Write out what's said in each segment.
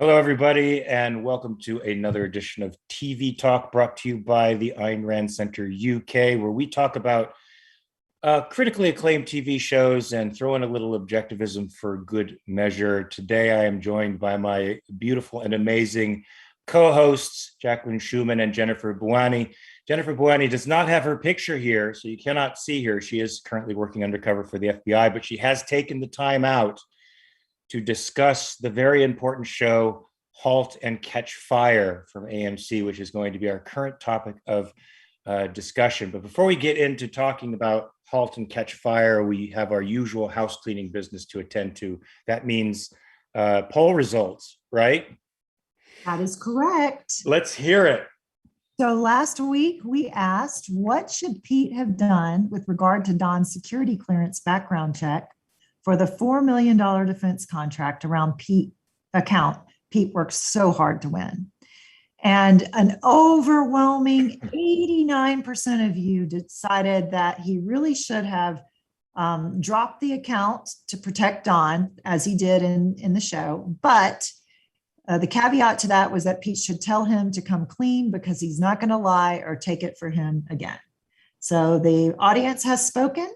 Hello, everybody, and welcome to another edition of TV Talk brought to you by the Ayn Rand Center UK, where we talk about critically acclaimed TV shows and throw in a little objectivism for good measure. Today, I am joined by my beautiful and amazing co-hosts, Jacqueline Schumann and Jennifer Bouani. Jennifer Bouani does not have her picture here, so you cannot see her. She is currently working undercover for the FBI, but she has taken the time out to discuss the very important show Halt and Catch Fire from AMC, which is going to be our current topic of discussion. But before we get into talking about Halt and Catch Fire, we have our usual house cleaning business to attend to. That means poll results, right? That is correct. Let's hear it. So last week we asked, what should Pete have done with regard to Don's security clearance background check for the $4 million defense contract around Pete account Pete worked so hard to win? And an overwhelming 89% of you decided that he really should have dropped the account to protect Don, as he did in the show. But the caveat to that was that Pete should tell him to come clean because he's not going to lie or take it for him again. So the audience has spoken,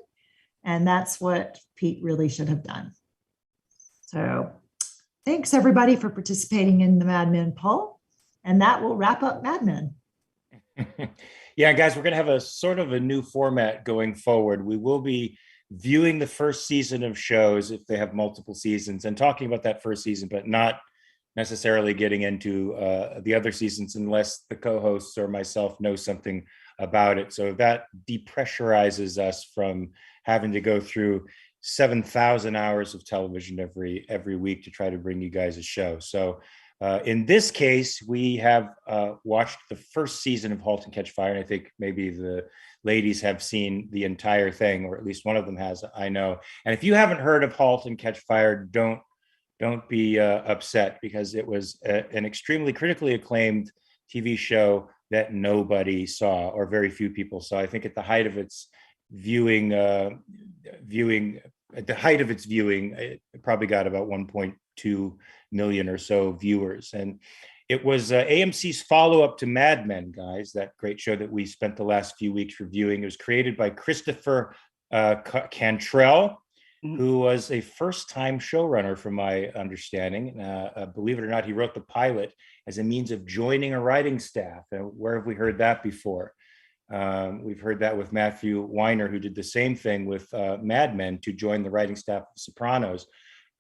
and that's what Pete really should have done. So thanks, everybody, for participating in the Mad Men poll. And that will wrap up Mad Men. Yeah, guys, we're going to have a sort of a new format going forward. We will be viewing the first season of shows if they have multiple seasons and talking about that first season, but not necessarily getting into the other seasons unless the co-hosts or myself know something about it. So that depressurizes us from having to go through 7,000 hours of television every week to try to bring you guys a show. So in this case, we have watched the first season of Halt and Catch Fire. And I think maybe the ladies have seen the entire thing, or at least one of them has, I know. And if you haven't heard of Halt and Catch Fire, don't be upset, because it was an extremely critically acclaimed TV show that nobody saw, or very few people saw. I think at the height of its viewing, it probably got about 1.2 million or so viewers. And it was AMC's follow-up to Mad Men, guys, that great show that we spent the last few weeks reviewing. It was created by Christopher Cantrell, who was a first-time showrunner, from my understanding. Believe it or not, he wrote the pilot as a means of joining a writing staff. And where have we heard that before? We've heard that with Matthew Weiner, who did the same thing with Mad Men to join the writing staff of Sopranos.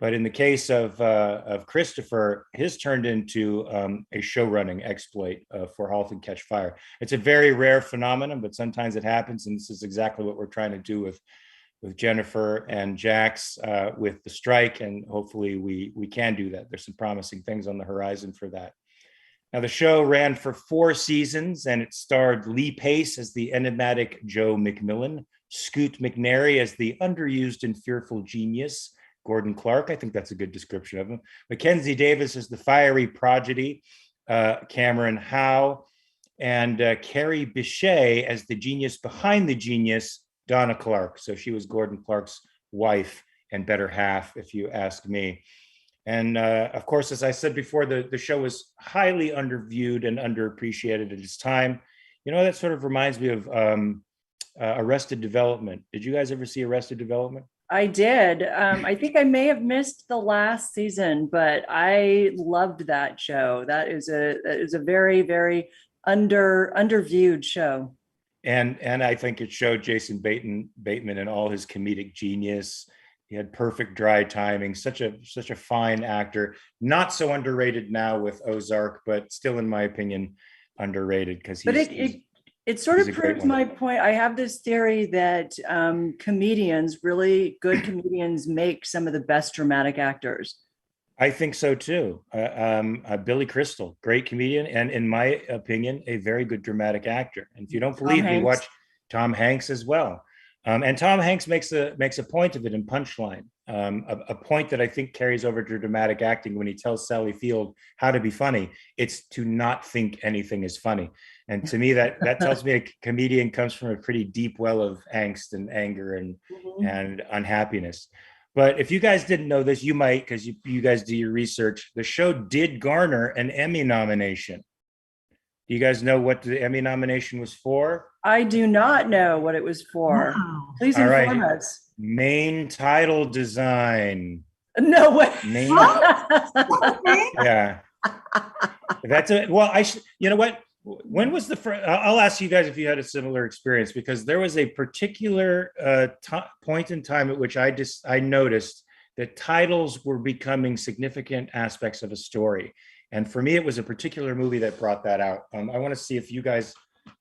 But in the case of Christopher, his turned into a show-running exploit for Halt and Catch Fire. It's a very rare phenomenon, but sometimes it happens, and this is exactly what we're trying to do with Jennifer and Jax with the strike, and hopefully we can do that. There's some promising things on the horizon for that. Now, the show ran for 4 seasons, and it starred Lee Pace as the enigmatic Joe McMillan, Scoot McNairy as the underused and fearful genius, Gordon Clark, I think that's a good description of him, Mackenzie Davis as the fiery prodigy, Cameron Howe, and Carrie Bichet as the genius behind the genius, Donna Clark. So she was Gordon Clark's wife and better half, if you ask me. And of course, as I said before, the show was highly underviewed and underappreciated at its time. You know, that sort of reminds me of Arrested Development. Did you guys ever see Arrested Development? I did. I think I may have missed the last season, but I loved that show. That is a very, very underviewed show. And I think it showed Jason Bateman in all his comedic genius. He had perfect dry timing, such a fine actor. Not so underrated now with Ozark, but still, in my opinion, underrated, because it sort of proves my point. I have this theory that really good comedians make some of the best dramatic actors. I think so too. Billy Crystal, great comedian, and in my opinion, a very good dramatic actor. And if you don't believe me, watch Tom Hanks as well. And Tom Hanks makes a point of it in Punchline, a point that I think carries over to dramatic acting when he tells Sally Field how to be funny. It's to not think anything is funny. And to me, that tells me a comedian comes from a pretty deep well of angst and anger and unhappiness. But if you guys didn't know this, you might, because you guys do your research. The show did garner an Emmy nomination. Do you guys know what the Emmy nomination was for? I do not know what it was for. Wow. Please All inform right. us. Main title design. No way. Main, Okay. yeah. That's it. Well, you know what? When was the first? I'll ask you guys if you had a similar experience, because there was a particular point in time at which I noticed that titles were becoming significant aspects of a story. And for me, it was a particular movie that brought that out. I want to see if you guys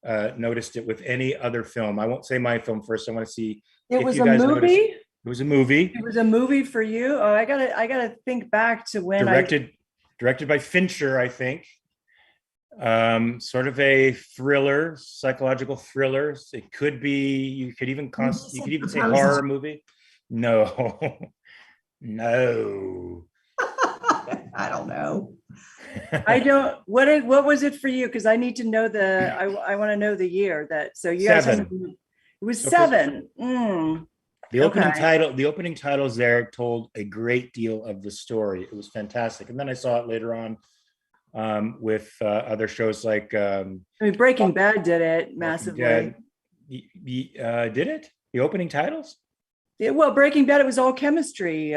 noticed it with any other film. I won't say my film first. I want to see It if was you a guys movie. noticed. It was a movie. It was a movie for you. Oh, I gotta think back to when directed by Fincher, I think. Sort of a thriller, psychological thriller. It could be. You could even say horror movie. No, no. I don't know. I don't. What was it for you? Because I need to know I want to know the year that. So you guys. Seven. It was seven. The opening titles there told a great deal of the story. It was fantastic. And then I saw it later on with other shows like I mean, Breaking Bad did it massively. Did it? The opening titles? Yeah, well, Breaking Bad, it was all chemistry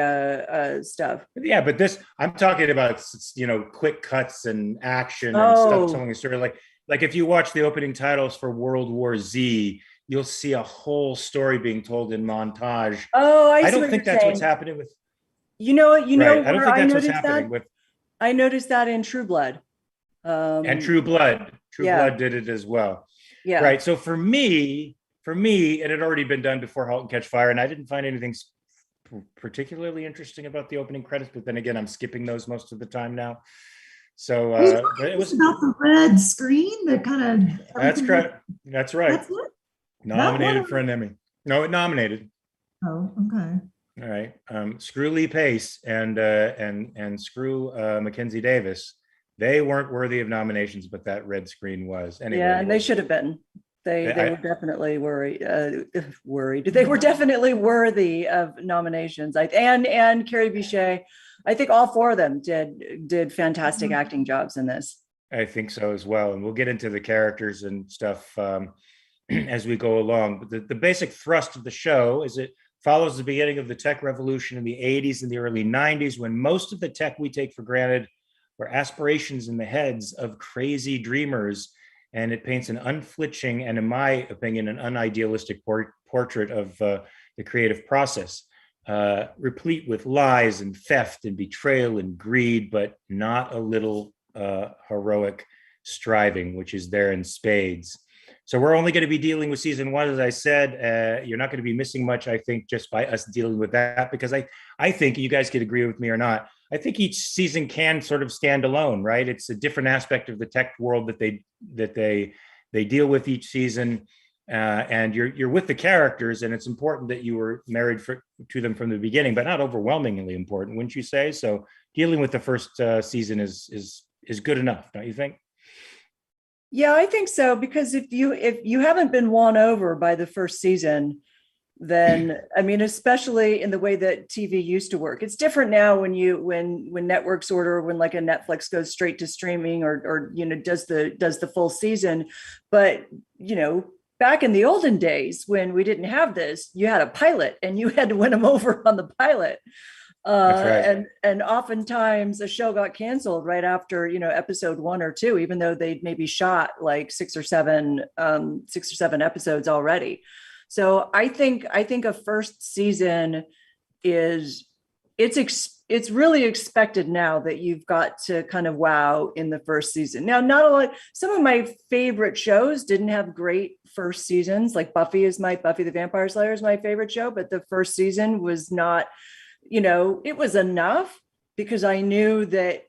stuff. Yeah, but I'm talking about, quick cuts and action and stuff telling a story. Like if you watch the opening titles for World War Z, you'll see a whole story being told in montage. Oh, I don't think that's what's happening with. You know what? I don't think that's what's happening with. I noticed that in True Blood. And True Blood. Blood did it as well. Yeah. Right. So for me, it had already been done before Halt and Catch Fire, and I didn't find anything particularly interesting about the opening credits. But then again, I'm skipping those most of the time now. So it was about the red screen that kind of. That's correct. That's right. That's it? Nominated for an Emmy. No, it nominated. Oh, okay. All right. Screw Lee Pace and screw Mackenzie Davis. They weren't worthy of nominations, but that red screen was. Anyway, yeah, and they should have been. They were definitely worried. They were definitely worthy of nominations. And Carrie Bichet. I think all four of them did fantastic acting jobs in this. I think so as well, and we'll get into the characters and stuff as we go along. But the basic thrust of the show is it follows the beginning of the tech revolution in the 80s and the early 90s, when most of the tech we take for granted were aspirations in the heads of crazy dreamers. And it paints an unflinching and, in my opinion, an unidealistic portrait of the creative process, replete with lies and theft and betrayal and greed, but not a little heroic striving, which is there in spades. So we're only going to be dealing with season one, as I said. You're not going to be missing much, I think, just by us dealing with that, because I think, you guys could agree with me or not, I think each season can sort of stand alone, right? It's a different aspect of the tech world that they deal with each season, and you're with the characters, and it's important that you were married to them from the beginning, but not overwhelmingly important, wouldn't you say? So dealing with the first season is good enough, don't you think? Yeah, I think so, because if you haven't been won over by the first season, then, I mean, especially in the way that TV used to work, it's different now when networks order, when like a Netflix goes straight to streaming or does the full season. But back in the olden days when we didn't have this, you had a pilot and you had to win them over on the pilot. That's right. And oftentimes a show got canceled right after, episode 1 or 2, even though they'd maybe shot like 6 or 7 episodes already. So I think a first season it's really expected now that you've got to kind of wow in the first season. Now, not a lot. Some of my favorite shows didn't have great first seasons. Like Buffy the Vampire Slayer is my favorite show, but the first season was not, it was enough because I knew that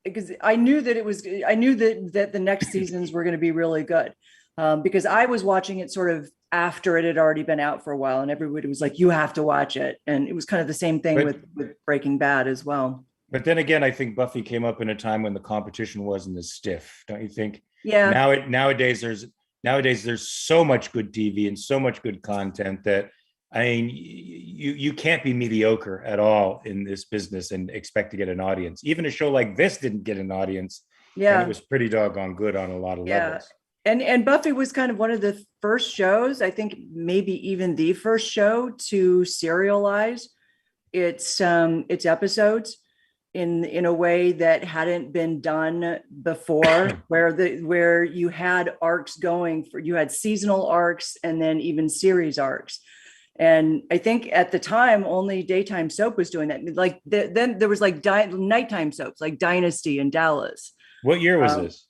the next seasons were going to be really good. Because I was watching it sort of after it had already been out for a while, and everybody was like, you have to watch it. And it was kind of the same thing with Breaking Bad as well. But then again, I think Buffy came up in a time when the competition wasn't as stiff, don't you think? Yeah. Nowadays there's so much good TV and so much good content that I mean, you can't be mediocre at all in this business and expect to get an audience. Even a show like this didn't get an audience, and it Yeah. was pretty doggone good on a lot of Yeah. levels. And Buffy was kind of one of the first shows, I think maybe even the first show to serialize its episodes in a way that hadn't been done before, where you had arcs going for, you had seasonal arcs and then even series arcs. And I think at the time only daytime soap was doing that. Like then there was like nighttime soaps like Dynasty and Dallas. What year was this?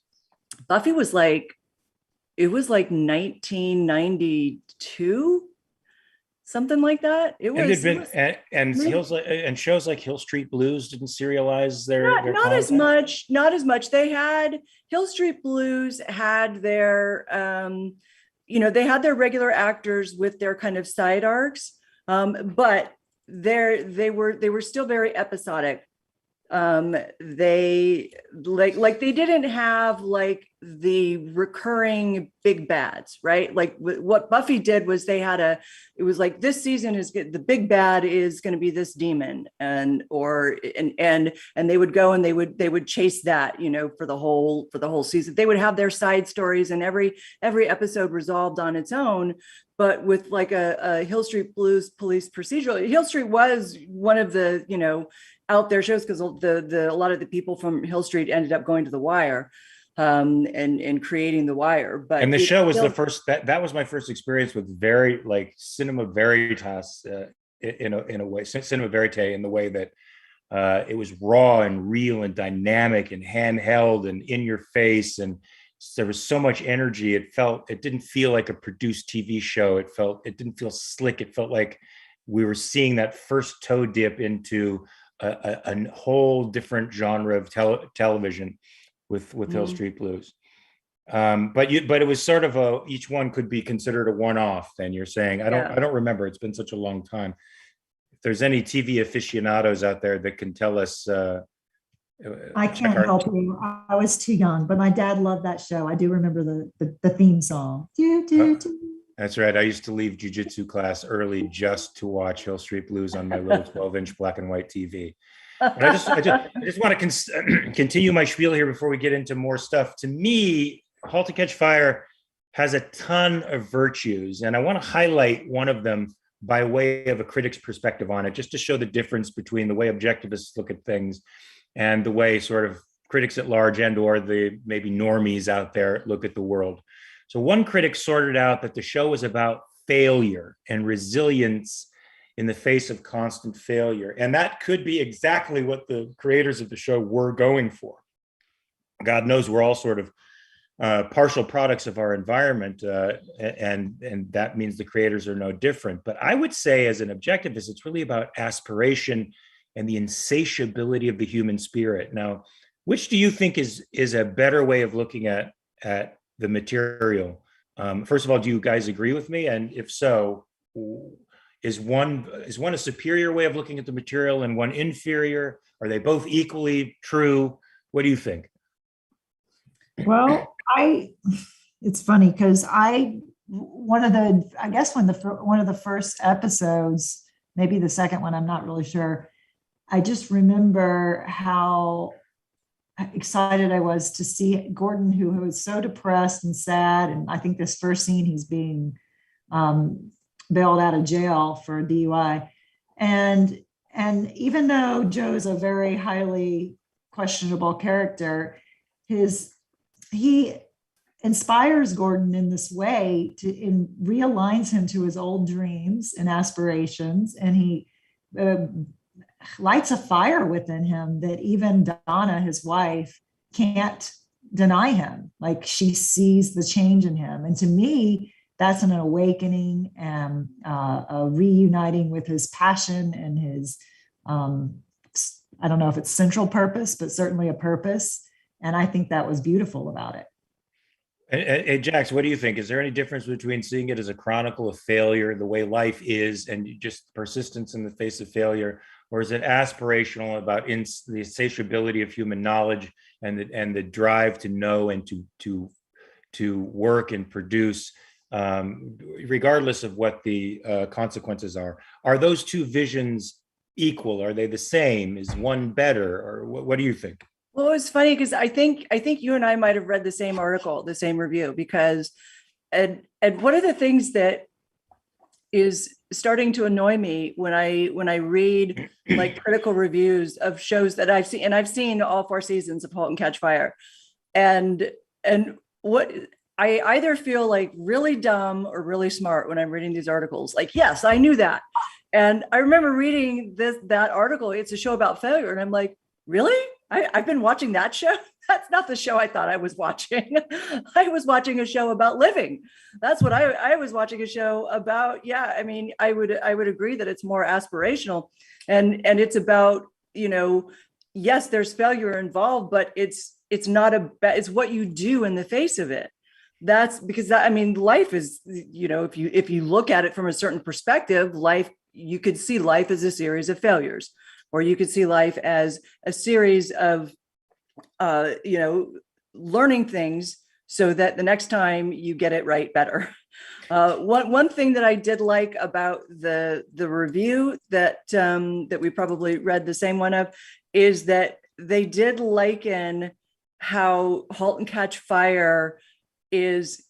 Buffy was like, it was like 1992, something like that. It was, and shows like Hill Street Blues didn't serialize their not as much, not as much. They had Hill Street Blues had their they had their regular actors with their kind of side arcs, but they were still very episodic. They like they didn't have like the recurring big bads, right? Like what Buffy did was it was like, this season is good, the big bad is going to be this demon, and they would go and they would chase that, for the whole season. They would have their side stories, and every episode resolved on its own. But with like a Hill Street Blues police procedural, Hill Street was one of the, out there shows, because a lot of the people from Hill Street ended up going to The Wire, and creating The Wire. But the show was the first, that was my first experience with very like cinema veritas, in a way, cinema verite, in the way that it was raw and real and dynamic and handheld and in your face, and there was so much energy. It didn't feel like a produced TV show. It didn't feel slick. It felt like we were seeing that first toe dip into a whole different genre of television with Hill Street Blues. But it was sort of each one could be considered a one-off. Then you're saying, I don't remember. It's been such a long time. If there's any TV aficionados out there that can tell us, I can't help you. I was too young, but my dad loved that show. I do remember the theme song. That's right. I used to leave jujitsu class early just to watch Hill Street Blues on my little 12-inch black and white TV. But I just want to continue my spiel here before we get into more stuff. To me, Halt and Catch Fire has a ton of virtues, and I want to highlight one of them by way of a critic's perspective on it, just to show the difference between the way objectivists look at things and the way sort of critics at large and or the maybe normies out there look at the world. So one critic sorted out that the show was about failure and resilience in the face of constant failure. And that could be exactly what the creators of the show were going for. God knows we're all sort of partial products of our environment, and that means the creators are no different. But I would say, as an objectivist, it's really about aspiration and the insatiability of the human spirit. Now, which do you think is a better way of looking at the material? First of all, do you guys agree with me? And if so, is one a superior way of looking at the material and one inferior? Are they both equally true? What do you think? Well, it's funny because one of the first episodes, maybe the second one, I'm not really sure. I just remember how excited I was to see Gordon, who was so depressed and sad. And I think this first scene, he's being bailed out of jail for DUI. And even though Joe's a very highly questionable character, he inspires Gordon in this way realigns him to his old dreams and aspirations. And he lights a fire within him that even Donna, his wife, can't deny him. Like, she sees the change in him. And to me, that's an awakening and a reuniting with his passion and his, I don't know if it's central purpose, but certainly a purpose. And I think that was beautiful about it. Hey, Jax, what do you think? Is there any difference between seeing it as a chronicle of failure, the way life is, and just persistence in the face of failure? Or is it aspirational, about the insatiability of human knowledge and the drive to know and to work and produce regardless of what the consequences are those two visions equal? Are they the same? Is one better? Or what do you think? Well, it's funny because I think you and I might have read the same article, the same review, because and one of the things that is starting to annoy me when I read like critical reviews of shows that I've seen, and I've seen all 4 seasons of *Halt and Catch Fire*, and what I either feel like really dumb or really smart when I'm reading these articles. Like, yes, I knew that, and I remember reading that article. It's a show about failure, and I'm like, really? I've been watching that show. That's not the show I thought I was watching. I was watching a show about living. That's what I was watching a show about. Yeah, I mean, I would agree that it's more aspirational, and it's about, yes, there's failure involved, but it's not it's what you do in the face of it. That's because I mean, life is, if you look at it from a certain perspective, you could see life as a series of failures, or you could see life as a series of learning things so that the next time you get it right better. One thing that I did like about the review that we probably read the same one of is that they did liken how *Halt and Catch Fire* is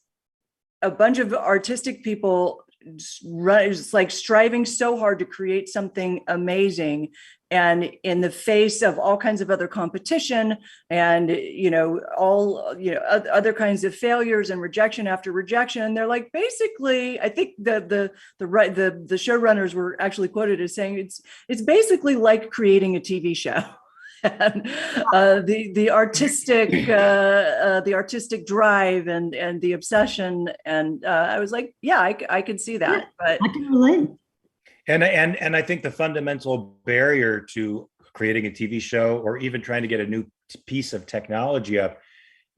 a bunch of artistic people just like striving so hard to create something amazing, and in the face of all kinds of other competition and other kinds of failures and rejection after rejection, they're like, basically, I think the showrunners were actually quoted as saying it's basically like creating a TV show. And the artistic drive and the obsession, and I was like, yeah, I could see that. Yeah, but I can relate. And I think the fundamental barrier to creating a TV show or even trying to get a new piece of technology up,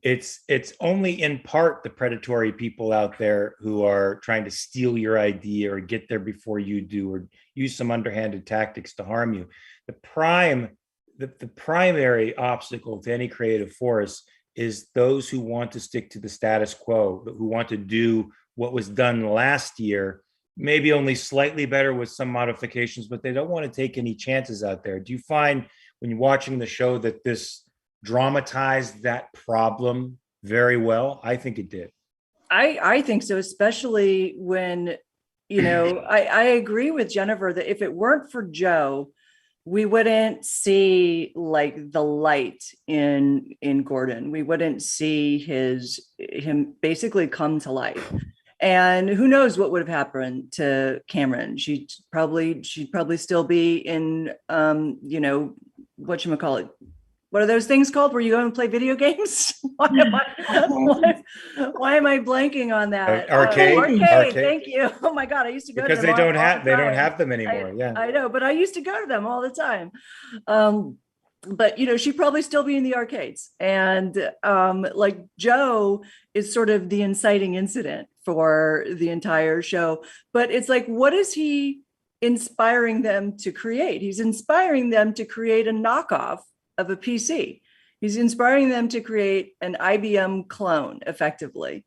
it's only in part the predatory people out there who are trying to steal your idea or get there before you do, or use some underhanded tactics to harm you. The primary obstacle to any creative force is those who want to stick to the status quo, who want to do what was done last year, maybe only slightly better with some modifications, but they don't want to take any chances out there. Do you find when you're watching the show that this dramatized that problem very well? I think it did. I think so, especially when, I agree with Jennifer that if it weren't for Joe, we wouldn't see like the light in Gordon. We wouldn't see him basically come to life. And who knows what would have happened to Cameron? She'd probably still be in, whatchamacallit. What are those things called where you go and play video games? Why am I blanking on that? Arcade. Thank you. Oh my God, I used to go because to them they don't have them anymore. I know, but I used to go to them all the time. But she'd probably still be in the arcades. And like Joe is sort of the inciting incident for the entire show. But it's like, what is he inspiring them to create? He's inspiring them to create a knockoff of a PC. He's inspiring them to create an IBM clone, effectively.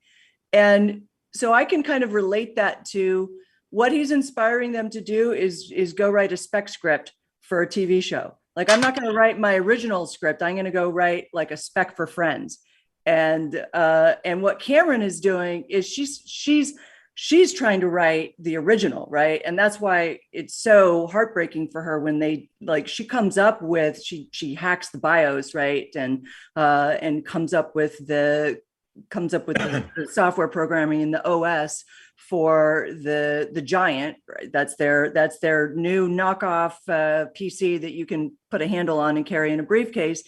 And so I can kind of relate that to what he's inspiring them to do is go write a spec script for a TV show. Like, I'm not going to write my original script. I'm going to go write like a spec for Friends. And what Cameron is doing is she's trying to write the original, right? And that's why it's so heartbreaking for her when she comes up with, she hacks the BIOS, right? And comes up with the software programming in the OS for the Giant, right? That's their new knockoff PC that you can put a handle on and carry in a briefcase.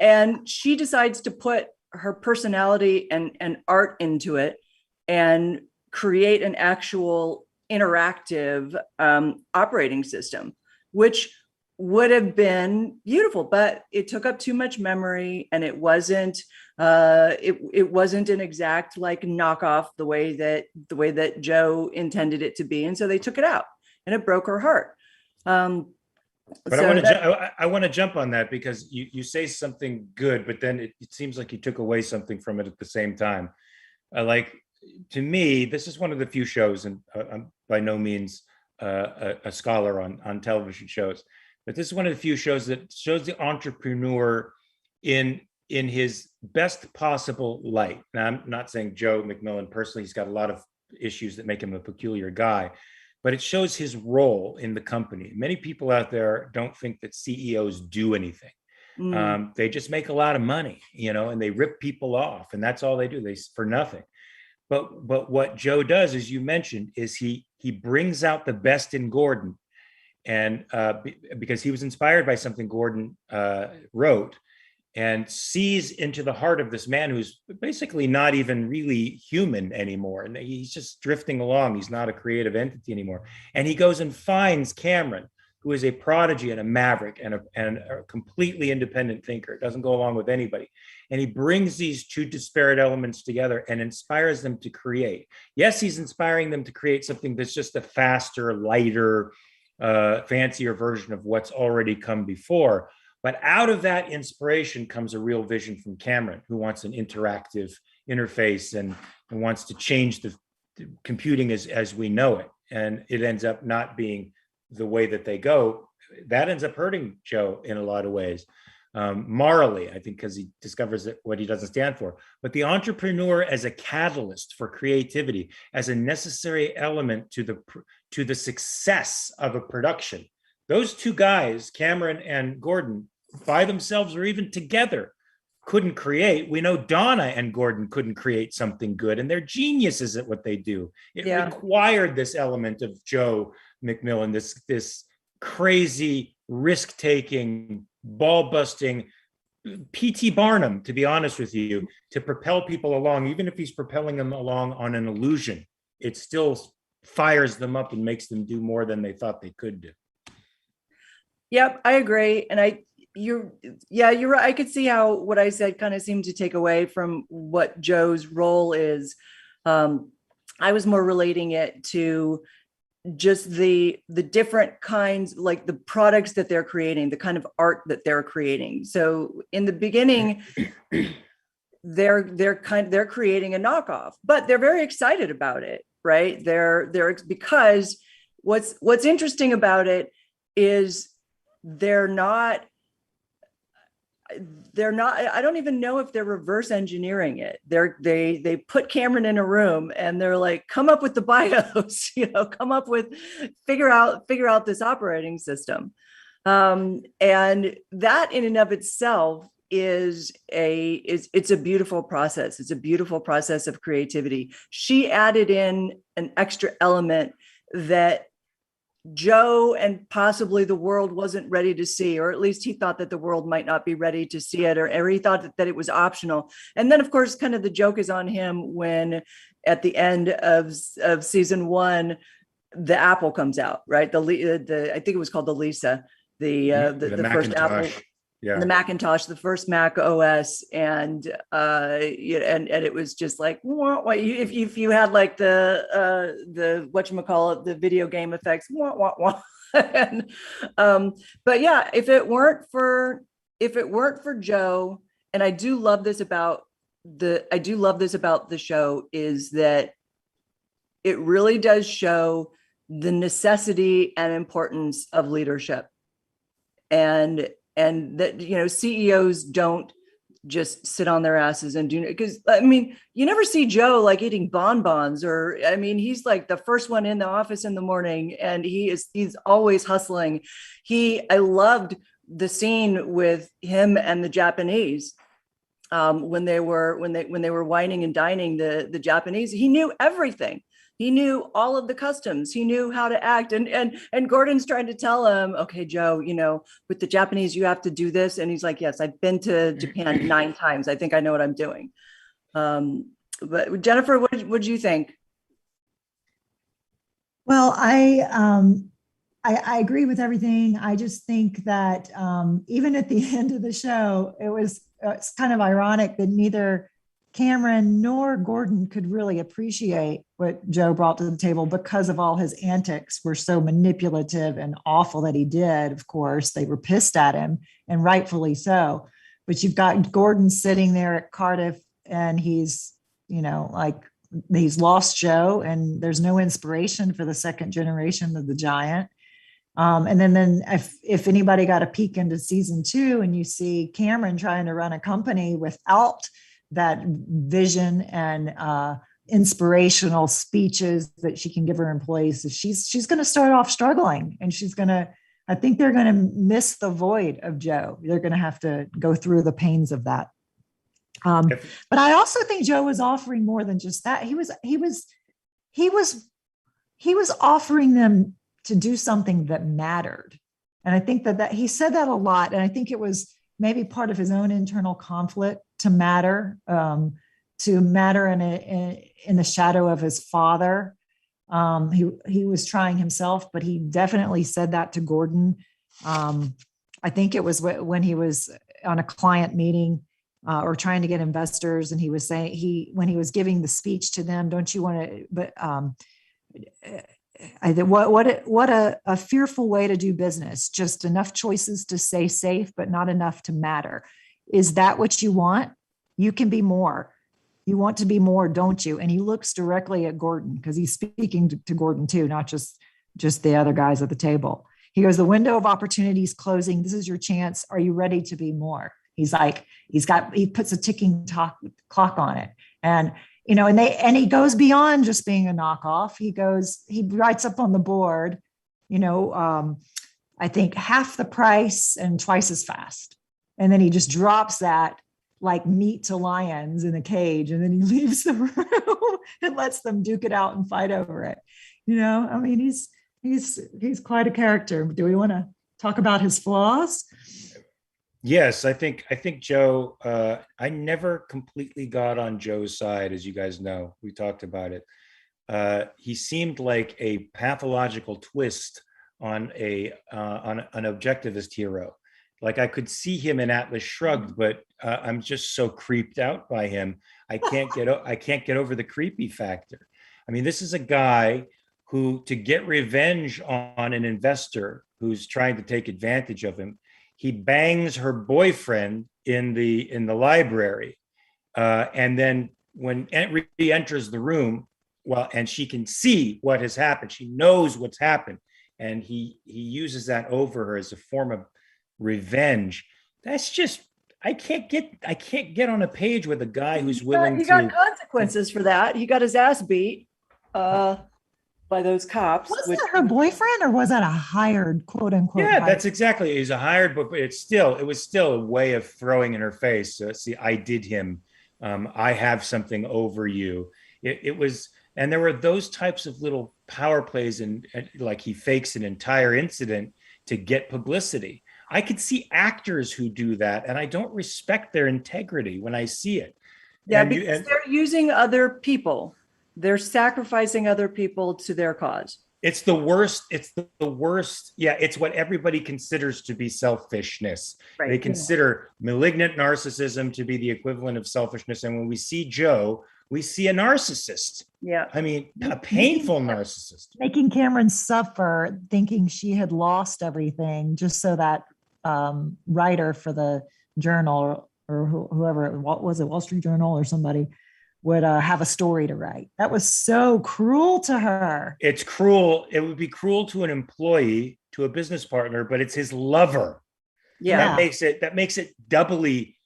And she decides to put her personality and art into it and create an actual interactive operating system, which would have been beautiful, but it took up too much memory, and it wasn't an exact like knockoff the way that Joe intended it to be, and so they took it out, and it broke her heart. But I want to jump on that, because you say something good, but then it seems like you took away something from it at the same time. to me, this is one of the few shows, and I'm by no means a scholar on television shows, but this is one of the few shows that shows the entrepreneur in his best possible light. Now, I'm not saying Joe McMillan personally, he's got a lot of issues that make him a peculiar guy, but it shows his role in the company. Many people out there don't think that CEOs do anything. They just make a lot of money, and they rip people off, and that's all they do. They for nothing. But what Joe does, as you mentioned, is he brings out the best in Gordon, and because he was inspired by something Gordon wrote, and sees into the heart of this man who's basically not even really human anymore. And he's just drifting along. He's not a creative entity anymore. And he goes and finds Cameron, who is a prodigy and a maverick and a completely independent thinker, doesn't go along with anybody. And he brings these two disparate elements together and inspires them to create. Yes, he's inspiring them to create something that's just a faster, lighter, fancier version of what's already come before. But out of that inspiration comes a real vision from Cameron, who wants an interactive interface and wants to change the computing as we know it. And it ends up not being the way that they go. That ends up hurting Joe in a lot of ways, morally, I think, because he discovers what he doesn't stand for. But the entrepreneur as a catalyst for creativity, as a necessary element to the success of a production. Those two guys, Cameron and Gordon, by themselves or even together, couldn't create. We know Donna and Gordon couldn't create something good, and they're geniuses at what they do. It required this element of Joe McMillan, this crazy, risk-taking, ball-busting P.T. Barnum, to be honest with you, to propel people along. Even if he's propelling them along on an illusion, it still fires them up and makes them do more than they thought they could do. Yep, I agree. And you're right. I could see how what I said kind of seemed to take away from what Joe's role is. I was more relating it to just the different kinds, like the products that they're creating, the kind of art that they're creating. So in the beginning, they're creating a knockoff, but they're very excited about it, right? They're because what's interesting about it is they're not, I don't even know if they're reverse engineering it. They put Cameron in a room and they're like, come up with the BIOS, figure out this operating system. And that in and of itself it's a beautiful process. It's a beautiful process of creativity. She added in an extra element that Joe and possibly the world wasn't ready to see, or at least he thought that the world might not be ready to see it, or he thought that it was optional. And then, of course, kind of the joke is on him when at the end of season 1, the Apple comes out, right? I think it was called the Lisa, the first Apple. Yeah. The Macintosh, the first Mac OS, and it was just like, if you had like the whatchamacallit, the video game effects, and, but yeah, if it weren't for Joe, and I do love this about the show, is that it really does show the necessity and importance of leadership, and that, CEOs don't just sit on their asses and do, because I mean, you never see Joe like eating bonbons, or, I mean, he's like the first one in the office in the morning, and he's always hustling. I loved the scene with him and the Japanese, when they were whining and dining the Japanese. He knew everything. He knew all of the customs. He knew how to act. And Gordon's trying to tell him, okay, Joe, with the Japanese, you have to do this. And he's like, yes, I've been to Japan 9 times. I think I know what I'm doing. But Jennifer, what do you think? Well, I agree with everything. I just think that even at the end of the show, it's kind of ironic that neither Cameron nor Gordon could really appreciate what Joe brought to the table because of all his antics were so manipulative and awful that he did. Of course, they were pissed at him, and rightfully so. But you've got Gordon sitting there at Cardiff, and he's, like he's lost Joe, and there's no inspiration for the second generation of the giant. And then if anybody got a peek into season 2 and you see Cameron trying to run a company without that vision and inspirational speeches that she can give her employees, she's going to start off struggling, and I think they're going to miss the void of Joe. They're going to have to go through the pains of that. But I also think Joe was offering more than just that. He was offering them to do something that mattered. And I think that he said that a lot. And I think it was maybe part of his own internal conflict to matter in the shadow of his father. He was trying himself, but he definitely said that to Gordon. I think it was when he was on a client meeting or trying to get investors, and he was saying when he was giving the speech to them, don't you want to? But what a fearful way to do business. Just enough choices to stay safe, but not enough to matter. Is that what you want? You can be more. You want to be more, don't you? And he looks directly at Gordon, because he's speaking to Gordon too, not just the other guys at the table. He goes, the window of opportunity is closing. This is your chance. Are you ready to be more? He's like, he puts a ticking clock on it. And, and he goes beyond just being a knockoff. He writes up on the board, I think half the price and twice as fast. And then he just drops that like meat to lions in a cage. And then he leaves the room and lets them duke it out and fight over it. I mean, he's quite a character. Do we want to talk about his flaws? Yes, I think Joe, I never completely got on Joe's side, as you guys know. We talked about it. He seemed like a pathological twist on an objectivist hero. Like, I could see him in Atlas Shrugged, but I'm just so creeped out by him. I can't get over the creepy factor. I mean, this is a guy who, to get revenge on an investor who's trying to take advantage of him, he bangs her boyfriend in the library, and then when he enters the room, and she can see what has happened, she knows what's happened, and he uses that over her as a form of revenge. That's just, I can't get on a page with a guy who's willing to. He got consequences for that. He got his ass beat by those cops. Was that her boyfriend, or was that a hired, quote unquote? Yeah, that's exactly. He's a hired, but it was still a way of throwing in her face. See, I did him. I have something over you. It was, and there were those types of little power plays, and like he fakes an entire incident to get publicity. I could see actors who do that, and I don't respect their integrity when I see it. Yeah, because they're using other people. They're sacrificing other people to their cause. It's the worst. It's the worst. Yeah, it's what everybody considers to be selfishness. Right. They consider malignant narcissism to be the equivalent of selfishness. And when we see Joe, we see a narcissist. Yeah. I mean, a painful narcissist. Making Cameron suffer, thinking she had lost everything just so that writer for the Journal or whoever, what was it, Wall Street Journal or somebody, would have a story to write. That was so cruel to her. It's cruel. It would be cruel to an employee, to a business partner, but it's his lover. Yeah. That makes it doubly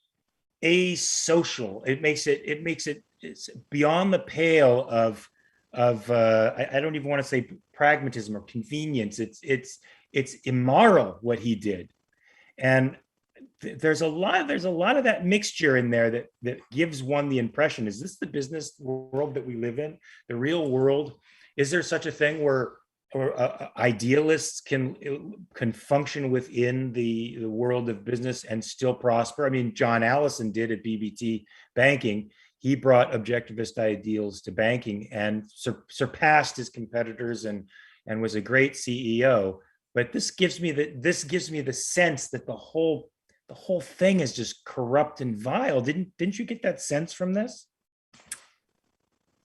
asocial. It makes it it's beyond the pale of I don't even want to say pragmatism or convenience. It's immoral what he did. And there's a lot of that mixture in there that gives one the impression, is this the business world that we live in, the real world? Is there such a thing where idealists can function within the world of business and still prosper? I mean, John Allison did at BBT Banking. He brought objectivist ideals to banking and surpassed his competitors and was a great CEO. But this gives me the sense that the whole thing is just corrupt and vile. Didn't you get that sense from this?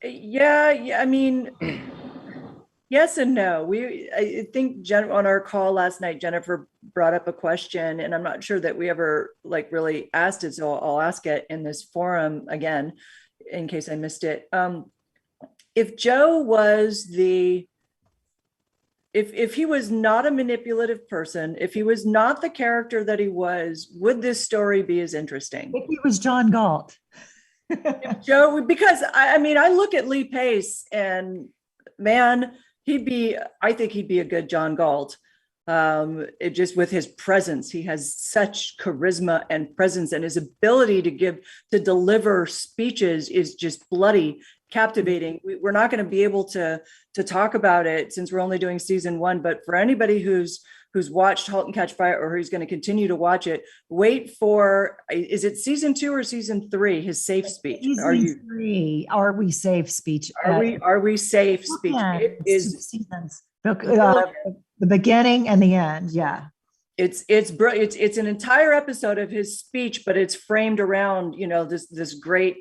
Yeah. I mean, yes and no. I think on our call last night, Jennifer brought up a question, and I'm not sure that we ever really asked it. So I'll ask it in this forum again, in case I missed it. if Joe was if he was not a manipulative person, if he was not the character that he was, would this story be as interesting? If he was John Galt. Joe, because I mean, I look at Lee Pace and man, I think he'd be a good John Galt. It just with his presence, he has such charisma and presence, and his ability to deliver speeches is just bloody captivating. We're not going to be able to talk about it since we're only doing season 1, but for anybody who's watched Halt and Catch Fire or who's going to continue to watch it, wait for, is it season 2 or season 3, his safe speech? Season 3, Are We Safe speech. Are we safe speech? It is seasons. The beginning and the end. Yeah. It's an entire episode of his speech, but it's framed around, this great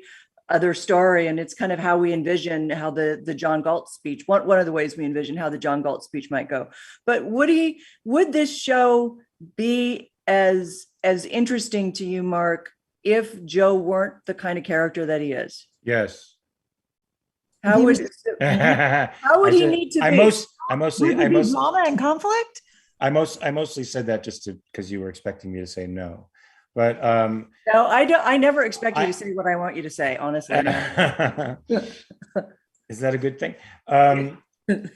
other story. And it's kind of how we envision how the John Galt speech, one of the ways we envision how the John Galt speech might go. But would this show be as interesting to you, Mark, if Joe weren't the kind of character that he is? Yes. How would he need to be? I mostly drama and conflict. I mostly said that just because you were expecting me to say no, but no, I don't. I never expect you to say what I want you to say. Honestly, is that a good thing?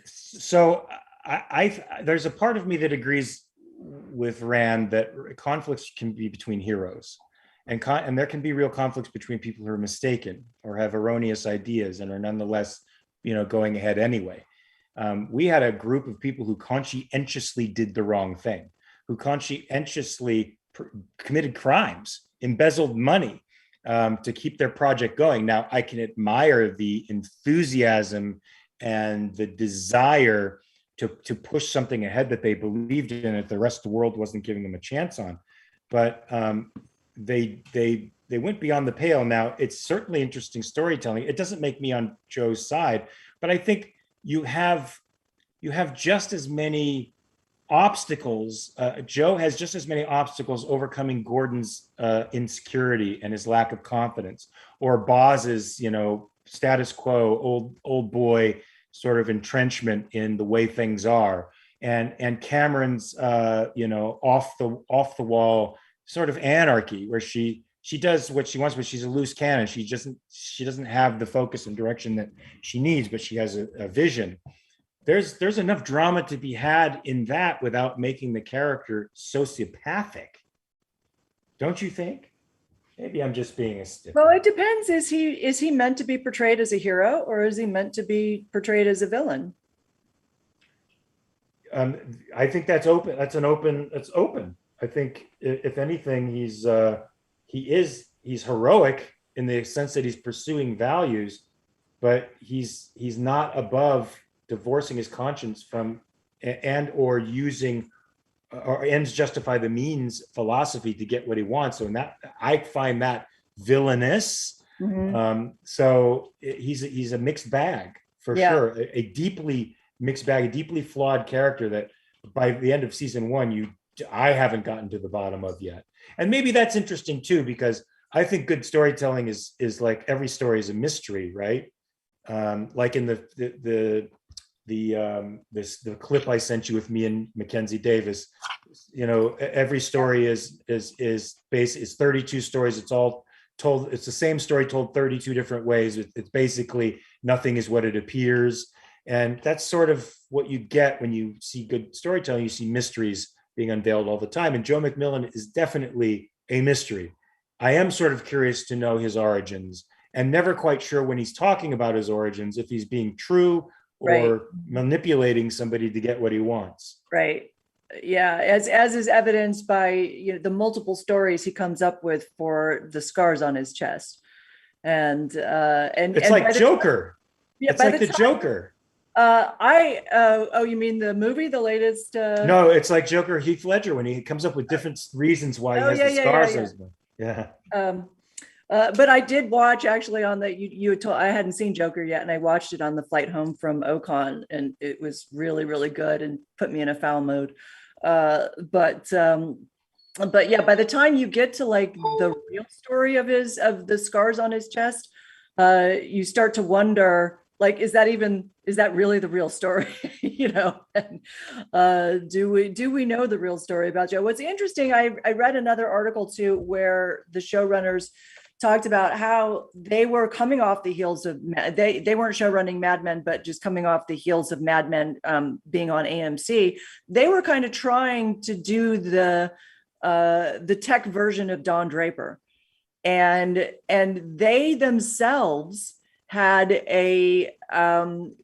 So I there's a part of me that agrees with Rand that conflicts can be between heroes, and there can be real conflicts between people who are mistaken or have erroneous ideas and are nonetheless, going ahead anyway. We had a group of people who conscientiously did the wrong thing, who conscientiously committed crimes, embezzled money to keep their project going. Now, I can admire the enthusiasm and the desire to push something ahead that they believed in that the rest of the world wasn't giving them a chance on. But they went beyond the pale. Now, it's certainly interesting storytelling. It doesn't make me on Joe's side, but I think you have just as many obstacles. Joe has just as many obstacles overcoming Gordon's insecurity and his lack of confidence, or Boz's, status quo, old boy sort of entrenchment in the way things are, and Cameron's, off the wall sort of anarchy, where she does what she wants, but she's a loose cannon. She doesn't have the focus and direction that she needs, but she has a vision. There's enough drama to be had in that without making the character sociopathic. Don't you think? Maybe I'm just being a stiff. Well, it depends. Is he meant to be portrayed as a hero, or is he meant to be portrayed as a villain? I think that's open. That's open. I think if anything, he's heroic in the sense that he's pursuing values, but he's not above divorcing his conscience from or using or ends justify the means philosophy to get what he wants. So that I find that villainous. Mm-hmm. So he's a mixed bag for sure, a deeply mixed bag, a deeply flawed character that by the end of season 1 I haven't gotten to the bottom of yet. And maybe that's interesting too, because I think good storytelling is like every story is a mystery, right? Like in the clip I sent you with me and Mackenzie Davis, every story is 32 stories. It's all told. It's the same story told 32 different ways. It's basically nothing is what it appears. And that's sort of what you get when you see good storytelling. You see mysteries being unveiled all the time. And Joe McMillan is definitely a mystery. I am sort of curious to know his origins, and never quite sure when he's talking about his origins, if he's being true or manipulating somebody to get what he wants. Right. Yeah. As is evidenced by the multiple stories he comes up with for the scars on his chest. And it's like Joker. It's like the Joker. You mean the movie, the latest? No, it's like Joker Heath Ledger when he comes up with different reasons why he has the scars. Yeah. But I did watch actually on the you had told I hadn't seen Joker yet, and I watched it on the flight home from Ocon, and it was really, really good and put me in a foul mode. But yeah, by the time you get to like the real story of the scars on his chest, you start to wonder like, is that really the real story? You know, and, do we know the real story about Joe? What's interesting, I read another article too, where the showrunners talked about how they were coming off the heels of, they weren't show running Mad Men, but just coming off the heels of Mad Men being on AMC. They were kind of trying to do the tech version of Don Draper. And they themselves had a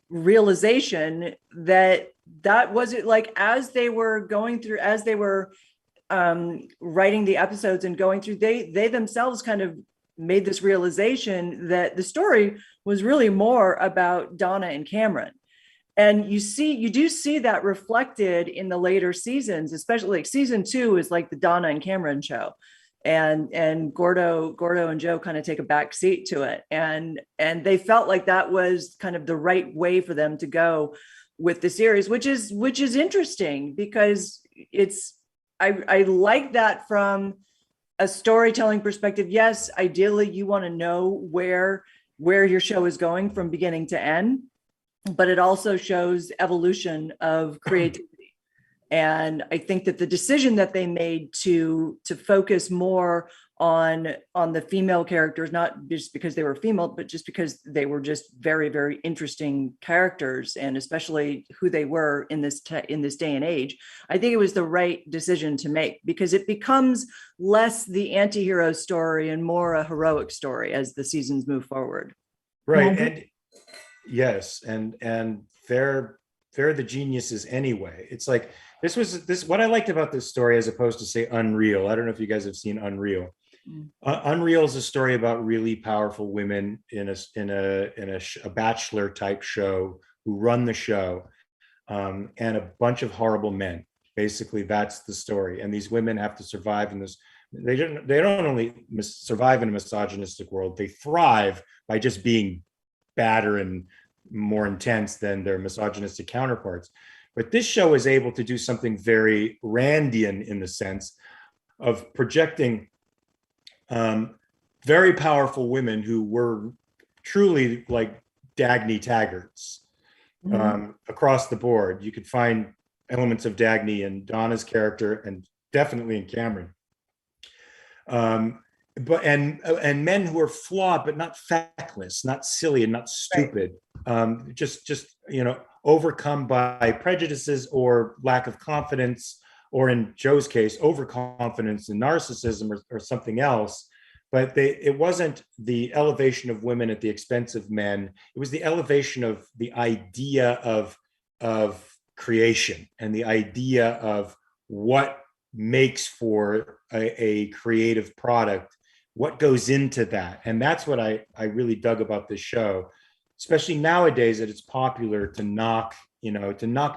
realization that wasn't, like, as they were writing the episodes and going through, they themselves kind of made this realization that the story was really more about Donna and Cameron. And you do see that reflected in the later seasons, especially like season 2 is like the Donna and Cameron show. And Gordo and Joe kind of take a back seat to it. And they felt like that was kind of the right way for them to go with the series, which is interesting, because I like that from a storytelling perspective. Yes, ideally you want to know where your show is going from beginning to end, but it also shows evolution of creativity. And I think that the decision that they made to focus more on the female characters, not just because they were female, but just because they were just very, very interesting characters, and especially who they were in this day and age, I think it was the right decision to make, because it becomes less the anti-hero story and more a heroic story as the seasons move forward. Right. And yes, and they're the geniuses anyway. It's like, this what I liked about this story, as opposed to, say, Unreal. I don't know if you guys have seen Unreal. Unreal is a story about really powerful women in a bachelor type show who run the show, and a bunch of horrible men. Basically, that's the story. And these women have to survive in this. They don't only survive in a misogynistic world, they thrive by just being badder and more intense than their misogynistic counterparts. But this show is able to do something very Randian, in the sense of projecting very powerful women who were truly like Dagny Taggarts across the board. You could find elements of Dagny in Donna's character, and definitely in Cameron. But men who are flawed, but not feckless, not silly, and not stupid. Right. Just overcome by prejudices or lack of confidence, or in Joe's case, overconfidence and narcissism, or something else. But it wasn't the elevation of women at the expense of men. It was the elevation of the idea of creation, and the idea of what makes for a creative product, what goes into that. And that's what I really dug about this show, especially nowadays, that it's popular to knock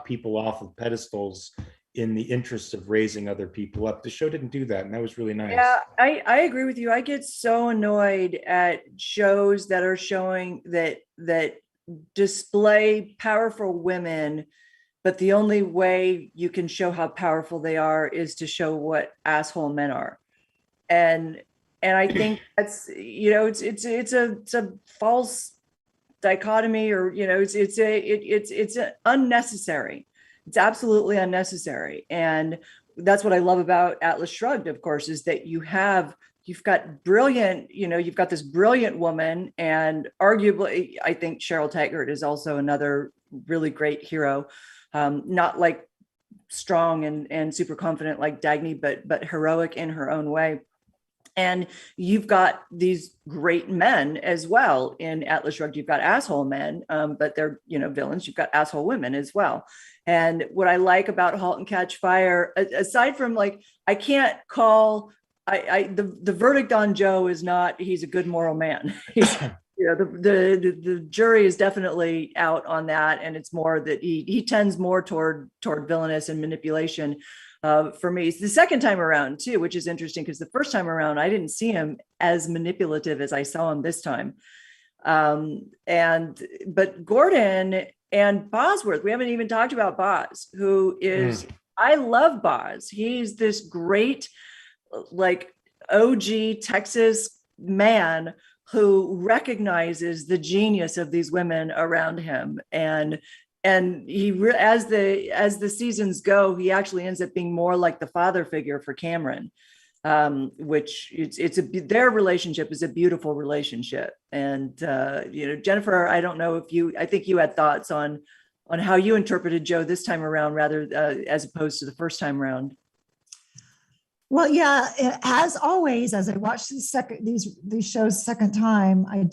people off of pedestals in the interest of raising other people up. The show didn't do that, and that was really nice. Yeah, I agree with you. I get so annoyed at shows that are showing that display powerful women, but the only way you can show how powerful they are is to show what asshole men are. And I think that's, it's a false dichotomy, or it's unnecessary. It's absolutely unnecessary. And that's what I love about Atlas Shrugged, of course, is that you've got brilliant, you've got this brilliant woman, and arguably I think Cheryl Taggart is also another really great hero. Not like strong and super confident like Dagny, but heroic in her own way. And you've got these great men as well in Atlas Shrugged. You've got asshole men, but they're, villains. You've got asshole women as well. And what I like about Halt and Catch Fire, aside from, like, I can't call, the verdict on Joe is not, he's a good moral man. He's, the jury is definitely out on that. And it's more that he tends more toward villainous and manipulation. For me, it's the second time around too, which is interesting, because the first time around I didn't see him as manipulative as I saw him this time. But Gordon and Bosworth, we haven't even talked about Boz, who is, I love Boz. He's this great, like, OG Texas man who recognizes the genius of these women around him. And as the seasons go, he actually ends up being more like the father figure for Cameron, which their relationship is a beautiful relationship. And Jennifer, I don't know if I think you had thoughts on how you interpreted Joe this time around, rather as opposed to the first time around. Well, yeah, as always, as I watch these shows second time, I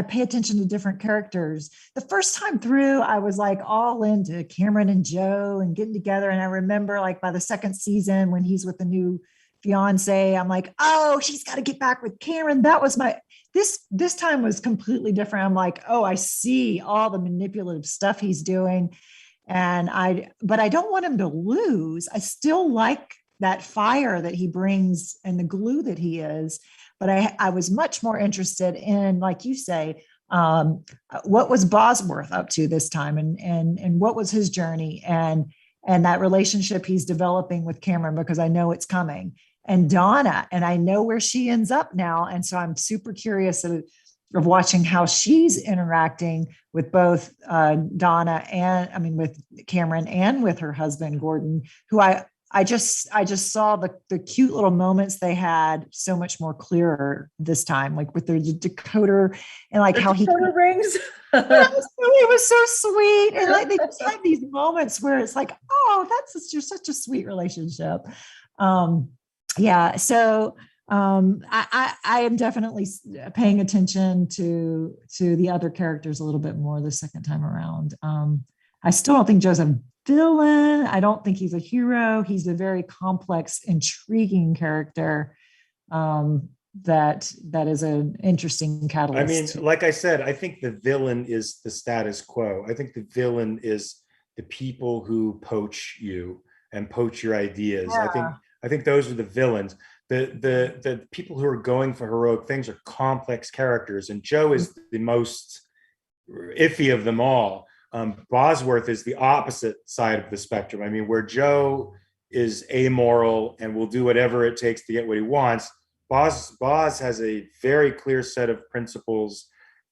pay attention to different characters. The first time through, I was like all into Cameron and Joe and getting together. And I remember like by the second season when he's with the new fiance, I'm like, oh, she's got to get back with Cameron. That was this time was completely different. I'm like, oh, I see all the manipulative stuff he's doing. But I don't want him to lose. I still like that fire that he brings and the glue that he is. But I was much more interested in, like you say, what was Bosworth up to this time and what was his journey and that relationship he's developing with Cameron, because I know it's coming. And Donna, and I know where she ends up now. And so I'm super curious of watching how she's interacting with both with Cameron and with her husband, Gordon, who I just saw the cute little moments they had so much more clearer this time, like with their decoder and like how decoder rings. It was so sweet. And like they just had these moments where it's like, oh, that's just such a sweet relationship. So I am definitely paying attention to the other characters a little bit more the second time around. I still don't think Joe's a villain. I don't think he's a hero. He's a very complex, intriguing character that is an interesting catalyst. I mean, like I said, I think the villain is the status quo. I think the villain is the people who poach you and poach your ideas. Yeah. I think those are the villains. The people who are going for heroic things are complex characters, and Joe is the most iffy of them all. Bosworth is the opposite side of the spectrum. I mean, where Joe is amoral and will do whatever it takes to get what he wants, Boz has a very clear set of principles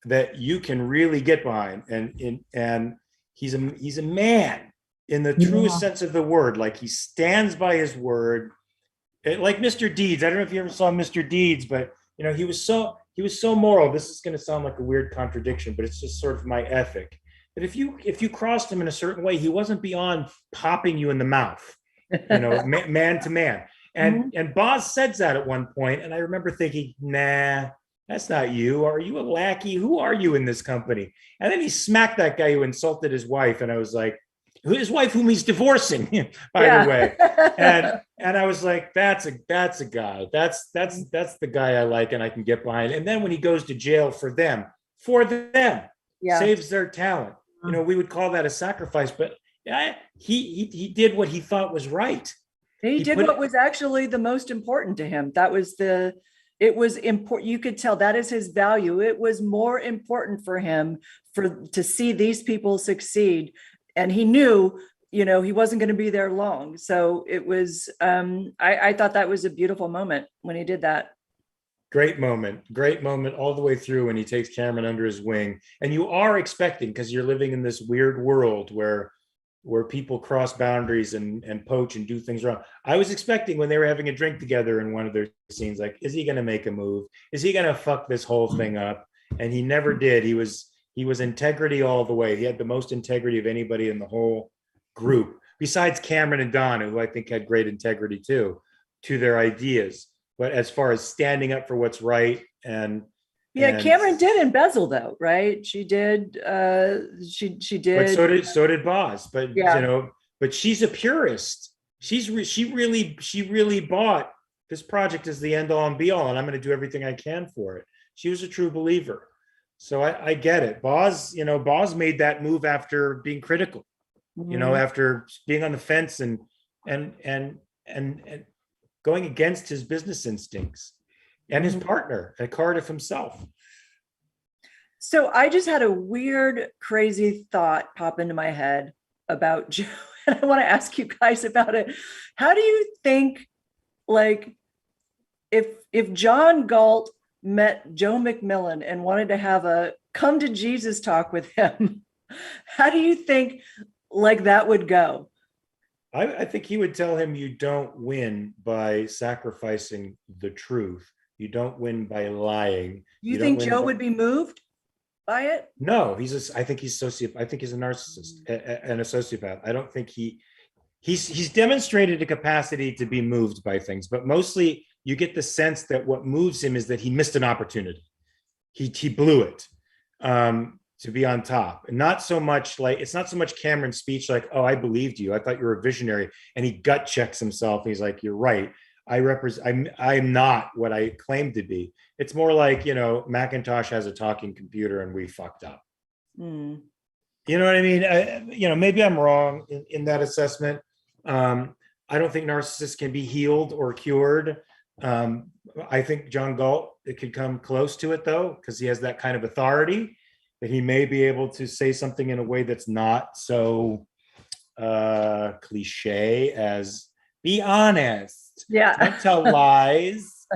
that you can really get behind, and he's a man in the truest sense of the word. Like, he stands by his word, like Mr. Deeds. I don't know if you ever saw Mr. Deeds, but he was so moral. This is going to sound like a weird contradiction, but it's just sort of my ethic. That if you crossed him in a certain way, he wasn't beyond popping you in the mouth, man to man. And Boz says that at one point, and I remember thinking, nah, that's not you. Are you a lackey? Who are you in this company? And then he smacked that guy who insulted his wife, and I was like, his wife whom he's divorcing, by the way. And I was like, that's a guy. That's the guy I like and I can get behind. And then when he goes to jail for them, saves their talent. We would call that a sacrifice, but he did what he thought was right. He did what was actually the most important to him. It was important. You could tell that is his value. It was more important for him to see these people succeed. And he knew, he wasn't going to be there long. So it was, I thought that was a beautiful moment when he did that. Great moment all the way through when he takes Cameron under his wing. And you are expecting, because you're living in this weird world where people cross boundaries and poach and do things wrong. I was expecting when they were having a drink together in one of their scenes, like, is he going to make a move? Is he going to fuck this whole thing up? And he never did. He was integrity all the way. He had the most integrity of anybody in the whole group, besides Cameron and Donna, who I think had great integrity too, to their ideas. But as far as standing up for what's right Cameron did embezzle though, right? She did. She did. But so did Boz. But but she's a purist. She really bought this project as the end all and be all, and I'm going to do everything I can for it. She was a true believer. So I get it. Boz made that move after being critical, after being on the fence and going against his business instincts and his partner at Cardiff himself. So I just had a weird, crazy thought pop into my head about Joe, and I want to ask you guys about it. How do you think, like, if John Galt met Joe McMillan and wanted to have a come to Jesus talk with him, how do you think like that would go? I think he would tell him, you don't win by sacrificing the truth. You don't win by lying. You think Joe would be moved by it? No, I think he's I think he's a narcissist and a sociopath. I don't think he's demonstrated a capacity to be moved by things, but mostly you get the sense that what moves him is that he missed an opportunity. He blew it to be on top. And not so much like, it's not so much Cameron's speech like, oh, I believed you. I thought you were a visionary. And he gut checks himself. And he's like, you're right. I'm not what I claim to be. It's more like, Macintosh has a talking computer and we fucked up. Mm. You know what I mean? Maybe I'm wrong in that assessment. I don't think narcissists can be healed or cured. I think John Galt, it could come close to it though, because he has that kind of authority that he may be able to say something in a way that's not so cliche as be honest. Yeah. Don't tell lies.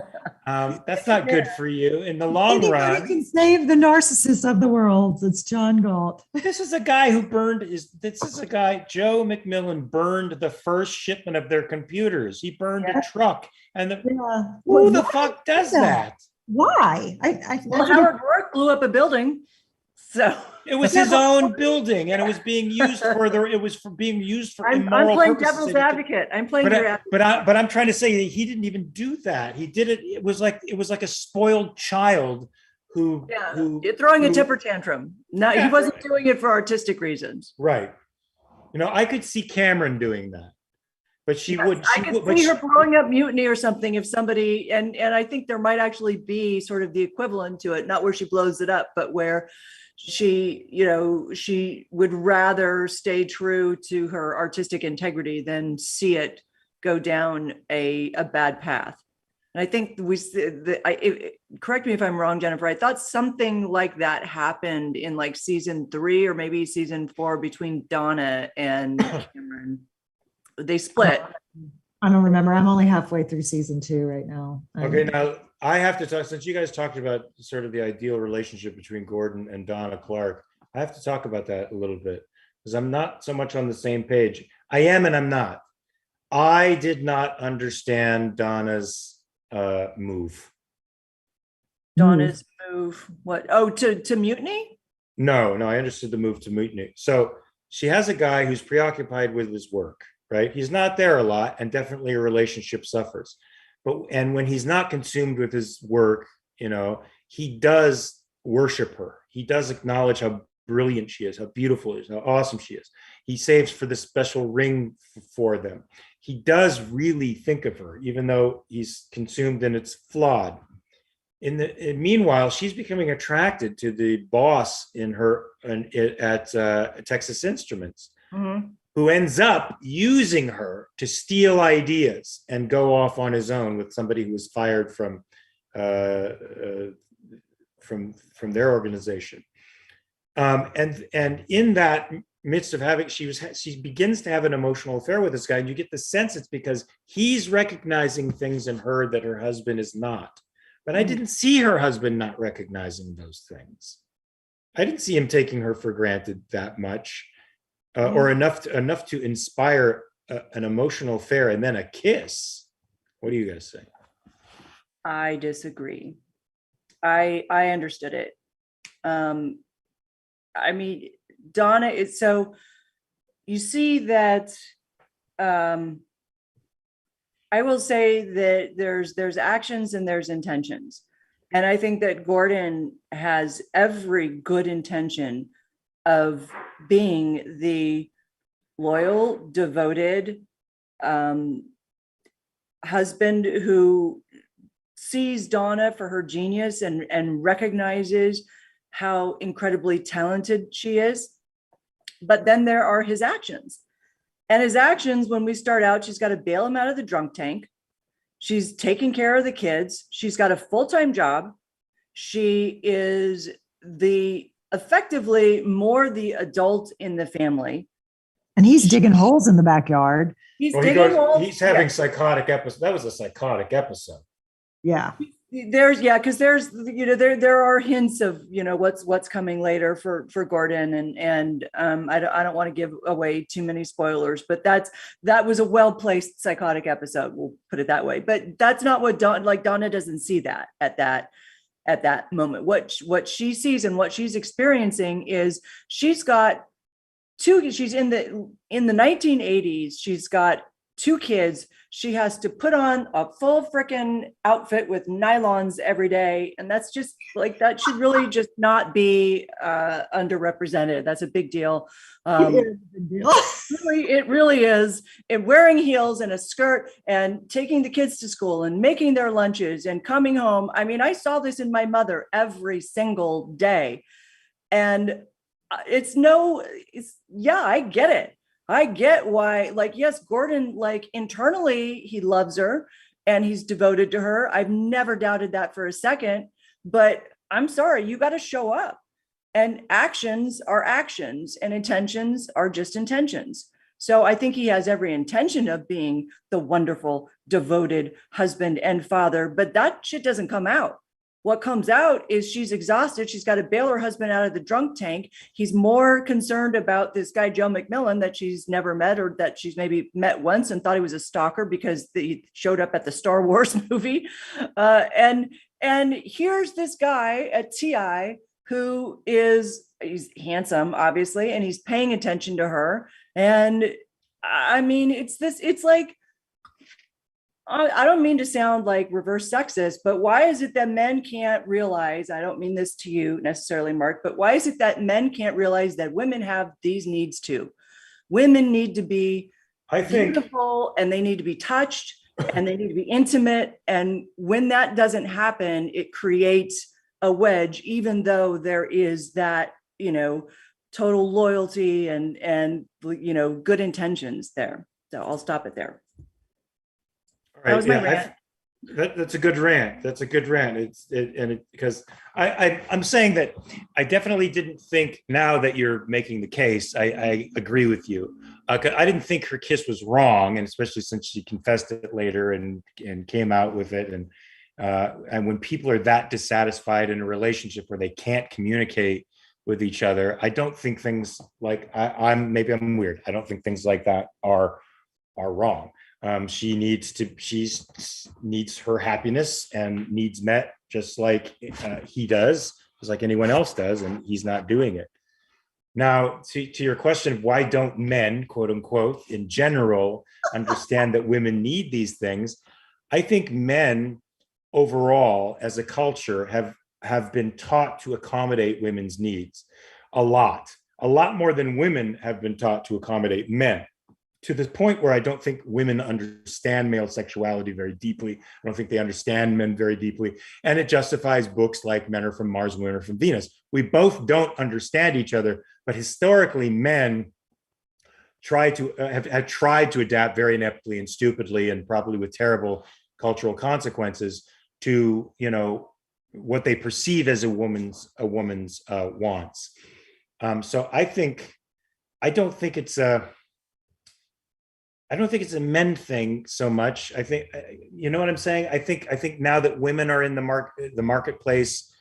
That's not good for you in the long run. Anybody can save the narcissist of the world. It's John Galt. This is a guy who Joe McMillan burned the first shipment of their computers. He burned a truck. And who the fuck does that? Why? Howard Rourke blew up a building. So it was his own building, and it was being used for immoral I'm playing purposes. devil's advocate. I'm playing your advocate. But I'm trying to say that he didn't even do that. He did it. It was like a spoiled child who you're throwing a temper tantrum. No, he wasn't doing it for artistic reasons. Right. I could see Cameron doing that. But I could see her blowing up Mutiny or something if somebody, and I think there might actually be sort of the equivalent to it, not where she blows it up, but where she would rather stay true to her artistic integrity than see it go down a bad path. And I think correct me if I'm wrong, Jennifer, I thought something like that happened in like season 3 or maybe season 4 between Donna and Cameron. They split. I don't remember. I'm only halfway through season 2 right now. Okay, now I have to talk, since you guys talked about sort of the ideal relationship between Gordon and Donna Clark, I have to talk about that a little bit because I'm not so much on the same page. I am and I'm not. I did not understand Donna's move. Donna's move? What? Oh, to Mutiny? No, I understood the move to Mutiny. So she has a guy who's preoccupied with his work, right? He's not there a lot, and definitely a relationship suffers. And when he's not consumed with his work, he does worship her. He does acknowledge how brilliant she is, how beautiful she is, how awesome she is. He saves for the special ring for them. He does really think of her, even though he's consumed and it's flawed. Meanwhile, she's becoming attracted to the boss at Texas Instruments, who ends up using her to steal ideas and go off on his own with somebody who was fired from their organization. And in that midst of having, she begins to have an emotional affair with this guy, and you get the sense it's because he's recognizing things in her that her husband is not. But I didn't see her husband not recognizing those things. I didn't see him taking her for granted that much. Or enough to inspire an emotional affair and then a kiss. What do you guys say? I disagree. I understood it. I mean, Donna is so. You see that. I will say that there's actions and there's intentions, and I think that Gordon has every good intention of being the loyal, devoted husband who sees Donna for her genius and recognizes how incredibly talented she is. But then there are his actions. And his actions, when we start out, she's got to bail him out of the drunk tank. She's taking care of the kids. She's got a full-time job. She is effectively more the adult in the family. And he's digging holes in the backyard. He's having psychotic episodes. That was a psychotic episode. Yeah. because there's there are hints of what's coming later for Gordon, and I don't want to give away too many spoilers, but that was a well-placed psychotic episode, we'll put it that way. But that's not what Donna doesn't see that at that moment. What she sees and what she's experiencing is she's in the 1980s, she's got 2 kids. She has to put on a full freaking outfit with nylons every day. And that's just like, that should really just not be underrepresented. That's a big deal. It really is. And wearing heels and a skirt and taking the kids to school and making their lunches and coming home. I mean, I saw this in my mother every single day. And I get it. I get why, yes, Gordon, internally, he loves her and he's devoted to her. I've never doubted that for a second, but I'm sorry, you got to show up, and actions are actions and intentions are just intentions. So I think he has every intention of being the wonderful, devoted husband and father, but that shit doesn't come out. What comes out is she's exhausted. She's got to bail her husband out of the drunk tank. He's more concerned about this guy, Joe McMillan, that she's never met, or that she's maybe met once and thought he was a stalker because he showed up at the Star Wars movie. And here's this guy at TI he's handsome, obviously, and he's paying attention to her. And I mean, it's like, I don't mean to sound like reverse sexist, but why is it that men can't realize, I don't mean this to you necessarily, Mark, but why is it that men can't realize that women have these needs too? Women need to be beautiful, and they need to be touched, and they need to be intimate. And when that doesn't happen, it creates a wedge, even though there is that, total loyalty and good intentions there. So I'll stop it there. That was my rant. That's a good rant. That's a good rant. Because I'm saying that I definitely didn't think, now that you're making the case, I agree with you. I didn't think her kiss was wrong, and especially since she confessed it later and came out with it. And when people are that dissatisfied in a relationship where they can't communicate with each other, I don't think things like maybe I'm weird. I don't think things like that are wrong. She needs her happiness and needs met, just like he does, just like anyone else does, and he's not doing it. Now, to your question of why don't men, quote unquote, in general, understand that women need these things, I think men overall, as a culture, have been taught to accommodate women's needs a lot more than women have been taught to accommodate men. To the point where I don't think women understand male sexuality very deeply. I don't think they understand men very deeply. And it justifies books like Men Are From Mars, Women Are From Venus. We both don't understand each other, but historically men have tried to adapt very ineptly and stupidly, and probably with terrible cultural consequences, to what they perceive as a woman's wants. So I don't think it's a men thing so much. I think, you know what I'm saying? I think now that women are in the marketplace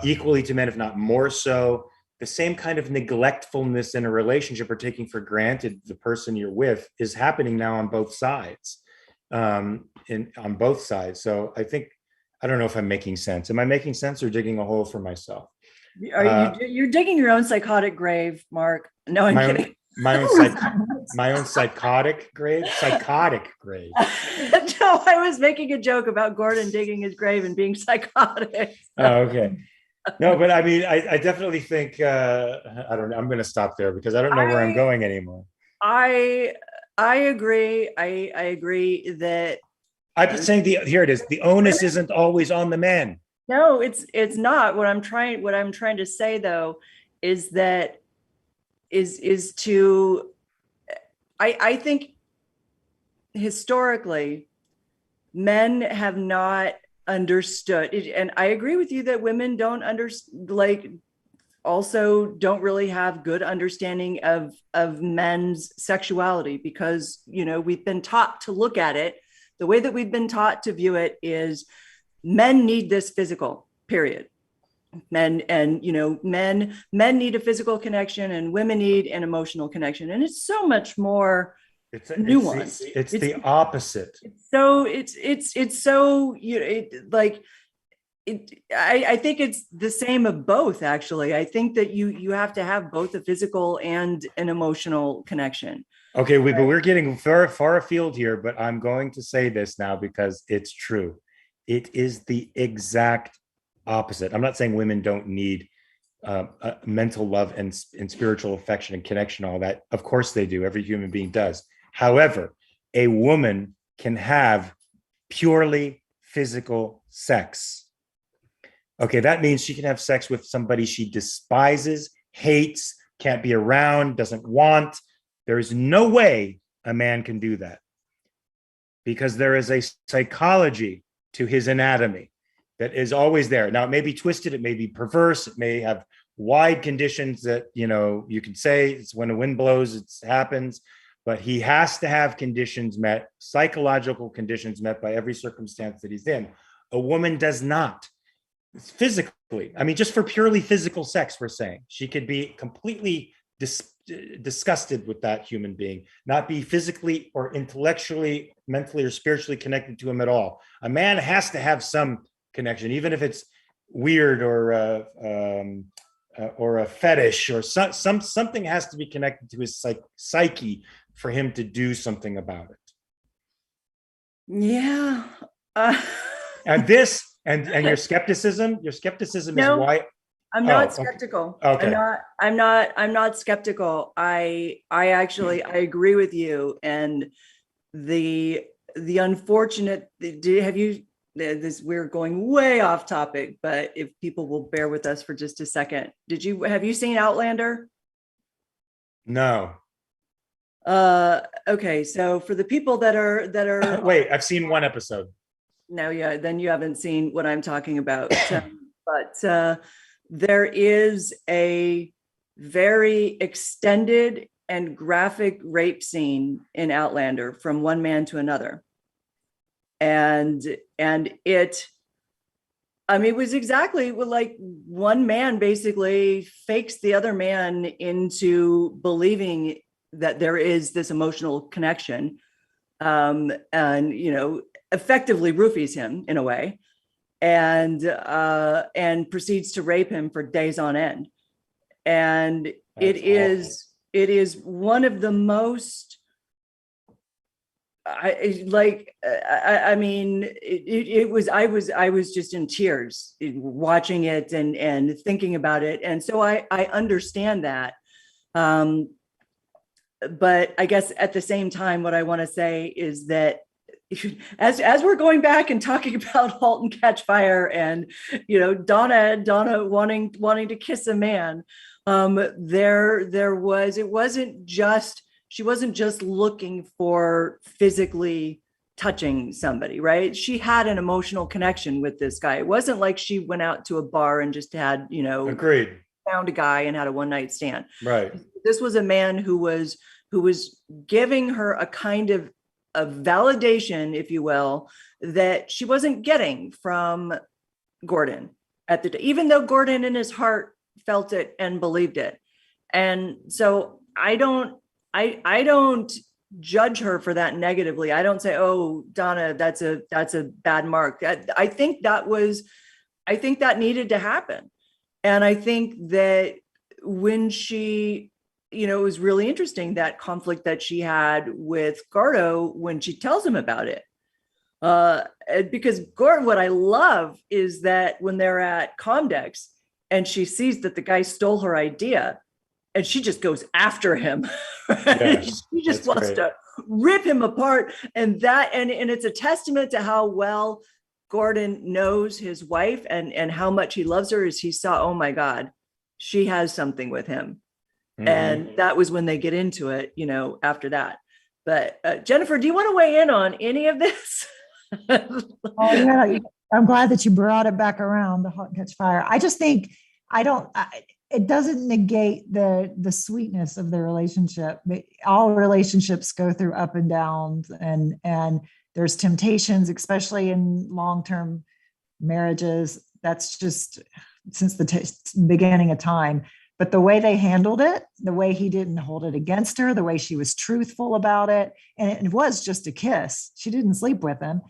equally to men, if not more so, the same kind of neglectfulness in a relationship, or taking for granted the person you're with, is happening now on both sides. On both sides. So I don't know if I'm making sense. Am I making sense, or digging a hole for myself? You're digging your own psychotic grave, Mark. No, I'm kidding. My own psychotic grave. No, I was making a joke about Gordon digging his grave and being psychotic. Oh, okay. No, but I mean, I definitely think I don't know. I'm going to stop there because I don't know where I'm going anymore. I agree. I agree that I'm saying here it is. The onus isn't always on the men. No, it's not. What I'm trying to say though is that I think historically men have not understood it, and I agree with you that women don't also don't really have good understanding of men's sexuality, because we've been taught to look at it the way that we've been taught to view it is men need this physical, period. Men need a physical connection, and women need an emotional connection. And it's so much more nuanced. It's the opposite. I think it's the same of both, actually. I think that you have to have both a physical and an emotional connection. Okay, but we're getting far afield here, but I'm going to say this now because it's true. It is the exact opposite. I'm not saying women don't need mental love and spiritual affection and connection, all that. Of course they do. Every human being does. However, a woman can have purely physical sex. Okay, that means she can have sex with somebody she despises, hates, can't be around, doesn't want. There is no way a man can do that, because there is a psychology to his anatomy that is always there. Now, it may be twisted, it may be perverse, it may have wide conditions that, you can say it's when the wind blows, it happens, but he has to have conditions met, psychological conditions met by every circumstance that he's in. A woman does not. Physically, I mean, just for purely physical sex, we're saying she could be completely disgusted with that human being, not be physically or intellectually, mentally or spiritually connected to him at all. A man has to have some connection, even if it's weird or a fetish or something has to be connected to his psyche for him to do something about it. Yeah. And this and your skepticism is why I'm not skeptical. Okay. I'm not skeptical. I agree with you. And the unfortunate, we're going way off topic, but if people will bear with us for just a second, have you seen Outlander? No. Okay. So for the people that are wait, I've seen one episode. No, yeah, then you haven't seen what I'm talking about. But there is a very extended and graphic rape scene in Outlander from one man to another. And it was exactly like one man basically fakes the other man into believing that there is this emotional connection. And, effectively roofies him in a way, and proceeds to rape him for days on end. And it is one of the most, I was just in tears watching it and thinking about it. And so I understand that. But I guess at the same time, what I want to say is that as we're going back and talking about Halt and Catch Fire and, Donna wanting to kiss a man, she wasn't just looking for physically touching somebody, right? She had an emotional connection with this guy. It wasn't like she went out to a bar and just had, agreed, found a guy and had a one night stand. Right. This was a man who was giving her a kind of validation, if you will, that she wasn't getting from Gordon at the day, even though Gordon in his heart felt it and believed it. And so I don't judge her for that negatively. I don't say, oh, Donna, that's a bad mark. I think that needed to happen. And I think that when she, it was really interesting, that conflict that she had with Gordo when she tells him about it. Because Gordon, what I love is that when they're at Comdex and she sees that the guy stole her idea and she just goes after him. Right? She just wants to rip him apart. And it's a testament to how well Gordon knows his wife and how much he loves her, as he saw, oh my God, she has something with him. Mm-hmm. And that was when they get into it, after that. But Jennifer, do you want to weigh in on any of this? Oh, yeah. I'm glad that you brought it back around, the Halt and Catch Fire. I just think it doesn't negate the sweetness of the relationship. All relationships go through up and downs, and there's temptations, especially in long-term marriages. That's just since the beginning of time. But the way they handled it, the way he didn't hold it against her, the way she was truthful about it, and it was just a kiss. She didn't sleep with him.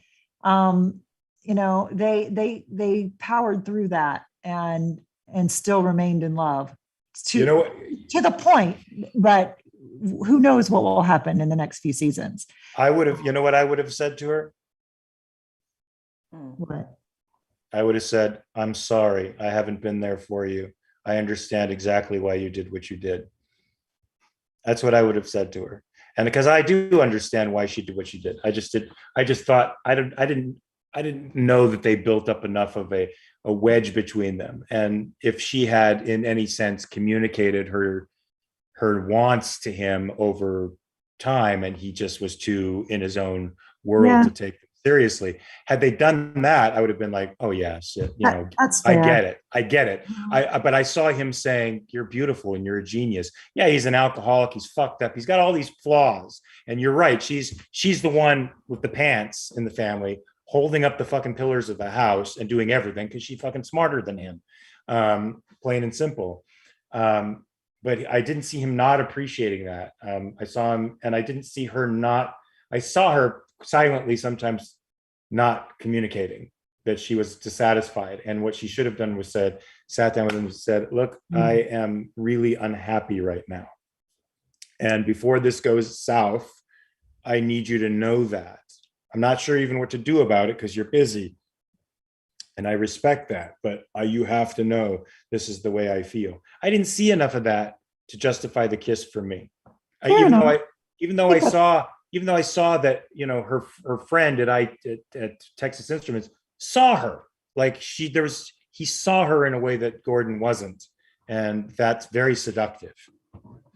They powered through that and still remained in love to the point. But who knows what will happen in the next few seasons? I would have, what I would have said to her? What? I would have said, I'm sorry, I haven't been there for you. I understand exactly why you did what you did. That's what I would have said to her. And because I do understand why she did what she did. I just thought I didn't know that they built up enough of a wedge between them. And if she had in any sense communicated her wants to him over time, and he just was too in his own world to take them seriously. Had they done that, I would have been like, oh yeah, shit, that's fair. I get it. But I saw him saying, you're beautiful and you're a genius. Yeah, he's an alcoholic, he's fucked up, he's got all these flaws. And you're right, she's the one with the pants in the family, holding up the fucking pillars of the house and doing everything because she's fucking smarter than him. Plain and simple. But I didn't see him not appreciating that. I saw him, and I didn't see her I saw her silently sometimes not communicating that she was dissatisfied. And what she should have done was sat down with him and said, look, I am really unhappy right now. And before this goes south, I need you to know that. I'm not sure even what to do about it because you're busy. And I respect that, but you have to know this is the way I feel. I didn't see enough of that to justify the kiss for me. Even though I saw that, her friend at Texas Instruments saw her, like he saw her in a way that Gordon wasn't. And that's very seductive.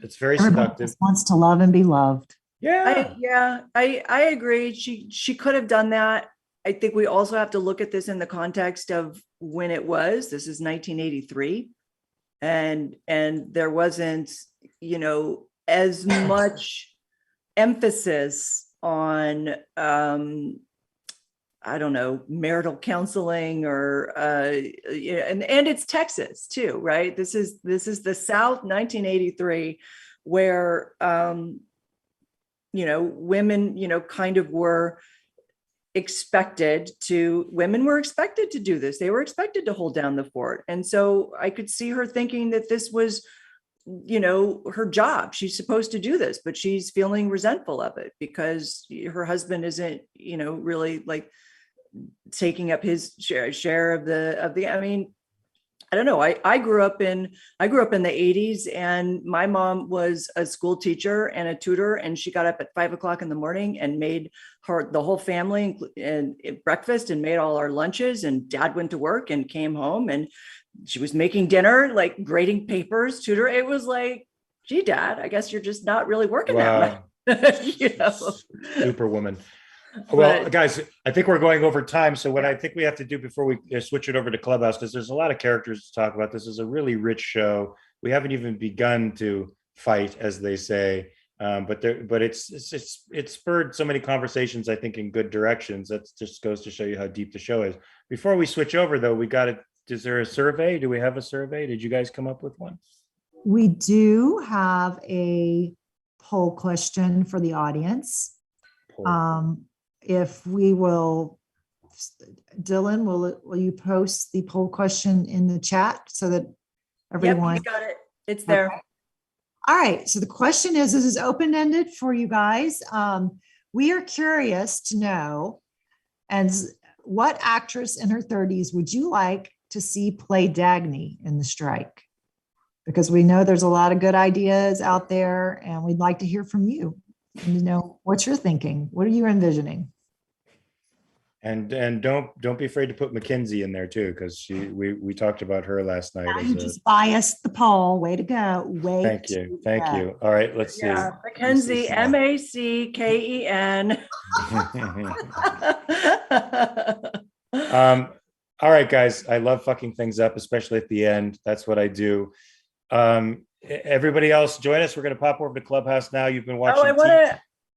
It's very seductive. Wants to love and be loved. Yeah. I agree. She could have done that. I think we also have to look at this in the context of when it was. This is 1983. And there wasn't, as much emphasis on, marital counseling or, and it's Texas too, right? This is the South, 1983, where, women, kind of were women were expected to do this. They were expected to hold down the fort. And so I could see her thinking that this was, her job. She's supposed to do this, but she's feeling resentful of it because her husband isn't, really like taking up his share of the, I don't know. I grew up in the 80s, and my mom was a school teacher and a tutor, and she got up at 5 o'clock in the morning and made the whole family and breakfast and made all our lunches, and dad went to work and came home, and she was making dinner, like grading papers, tutor. It was like, gee, Dad, I guess you're just not really working that much. Superwoman. Well, guys, I think we're going over time. So what I think we have to do before we switch it over to Clubhouse, because there's a lot of characters to talk about. This is a really rich show. We haven't even begun to fight, as they say. But it's spurred so many conversations, I think, in good directions. That just goes to show you how deep the show is. Before we switch over, though, is there a survey? Do we have a survey? Did you guys come up with one? We do have a poll question for the audience. If we will, Dylan, will you post the poll question in the chat so that everyone? Yep, you got it. It's there. Okay. All right. So the question is, this is open-ended for you guys. We are curious to know, and what actress in her 30s would you like to see play Dagny in The Strike? Because we know there's a lot of good ideas out there, and we'd like to hear from you. What you're thinking. What are you envisioning? And don't be afraid to put Mackenzie in there too, because we talked about her last night. You just biased the poll. Way to go. Thank you. All right, let's see. Mackenzie, MACKEN. All right, guys. I love fucking things up, especially at the end. That's what I do. Everybody else, join us. We're going to pop over to Clubhouse now. You've been watching.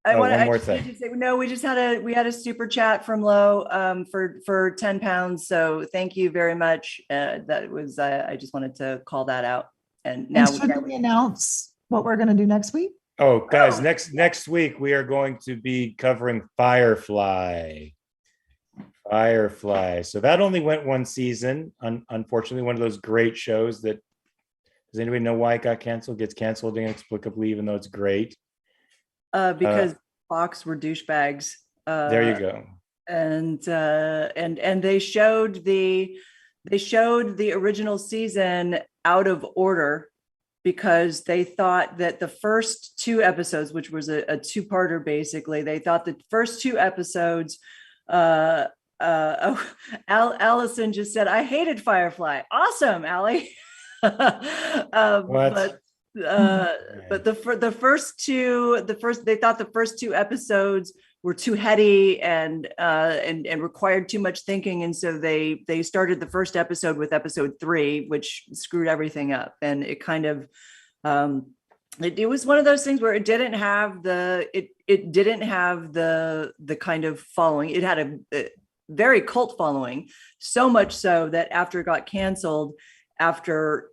One more I thing. just say, no, we had a super chat from Lo for 10 pounds. So thank you very much. That was, I just wanted to call that out. And now And should we announce what we're going to do next week? Oh, guys, next week we are going to be covering Firefly. So that only went one season. Unfortunately, one of those great shows that, does anybody know why it got canceled? Gets canceled inexplicably, even though it's great. Because Fox were douchebags. There you go. And they showed the original season out of order because they thought that the first two episodes, which was a two-parter, basically, they thought the first two episodes, Allison just said, "I hated Firefly." Awesome, Allie. But the first they thought the first two episodes were too heady and required too much thinking, and so they started the first episode with episode 3, which screwed everything up. And it kind of it was one of those things where it didn't have the kind of following. It had a very cult following, so much so that after it got canceled, after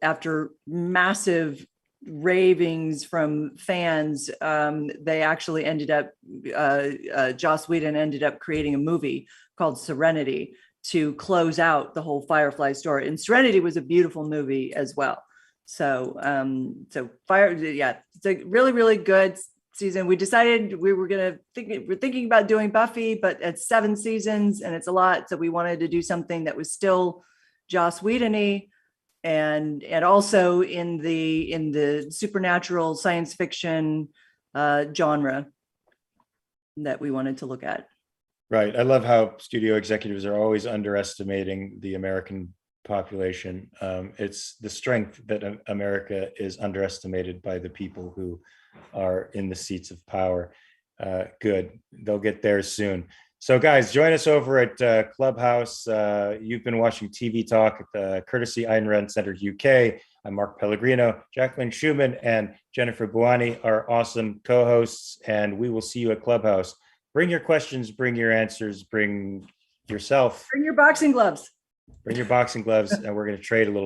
massive ravings from fans, they actually ended up, Joss Whedon ended up creating a movie called Serenity to close out the whole Firefly story. And Serenity was a beautiful movie as well. So, it's a really, really good season. We decided we're thinking about doing Buffy, but it's 7 seasons and it's a lot. So we wanted to do something that was still Joss Whedon-y, and also in the supernatural science fiction genre that we wanted to look at. Right. I love how studio executives are always underestimating the American population. It's the strength that America is underestimated by the people who are in the seats of power. Good. They'll get there soon. So guys, join us over at Clubhouse. You've been watching TV Talk at the courtesy Ayn Rand Center UK. I'm Mark Pellegrino. Jacqueline Schumann and Jennifer Bouani are awesome co-hosts, and we will see you at Clubhouse. Bring your questions, bring your answers, bring yourself. Bring your boxing gloves. Bring your boxing gloves, and we're going to trade a little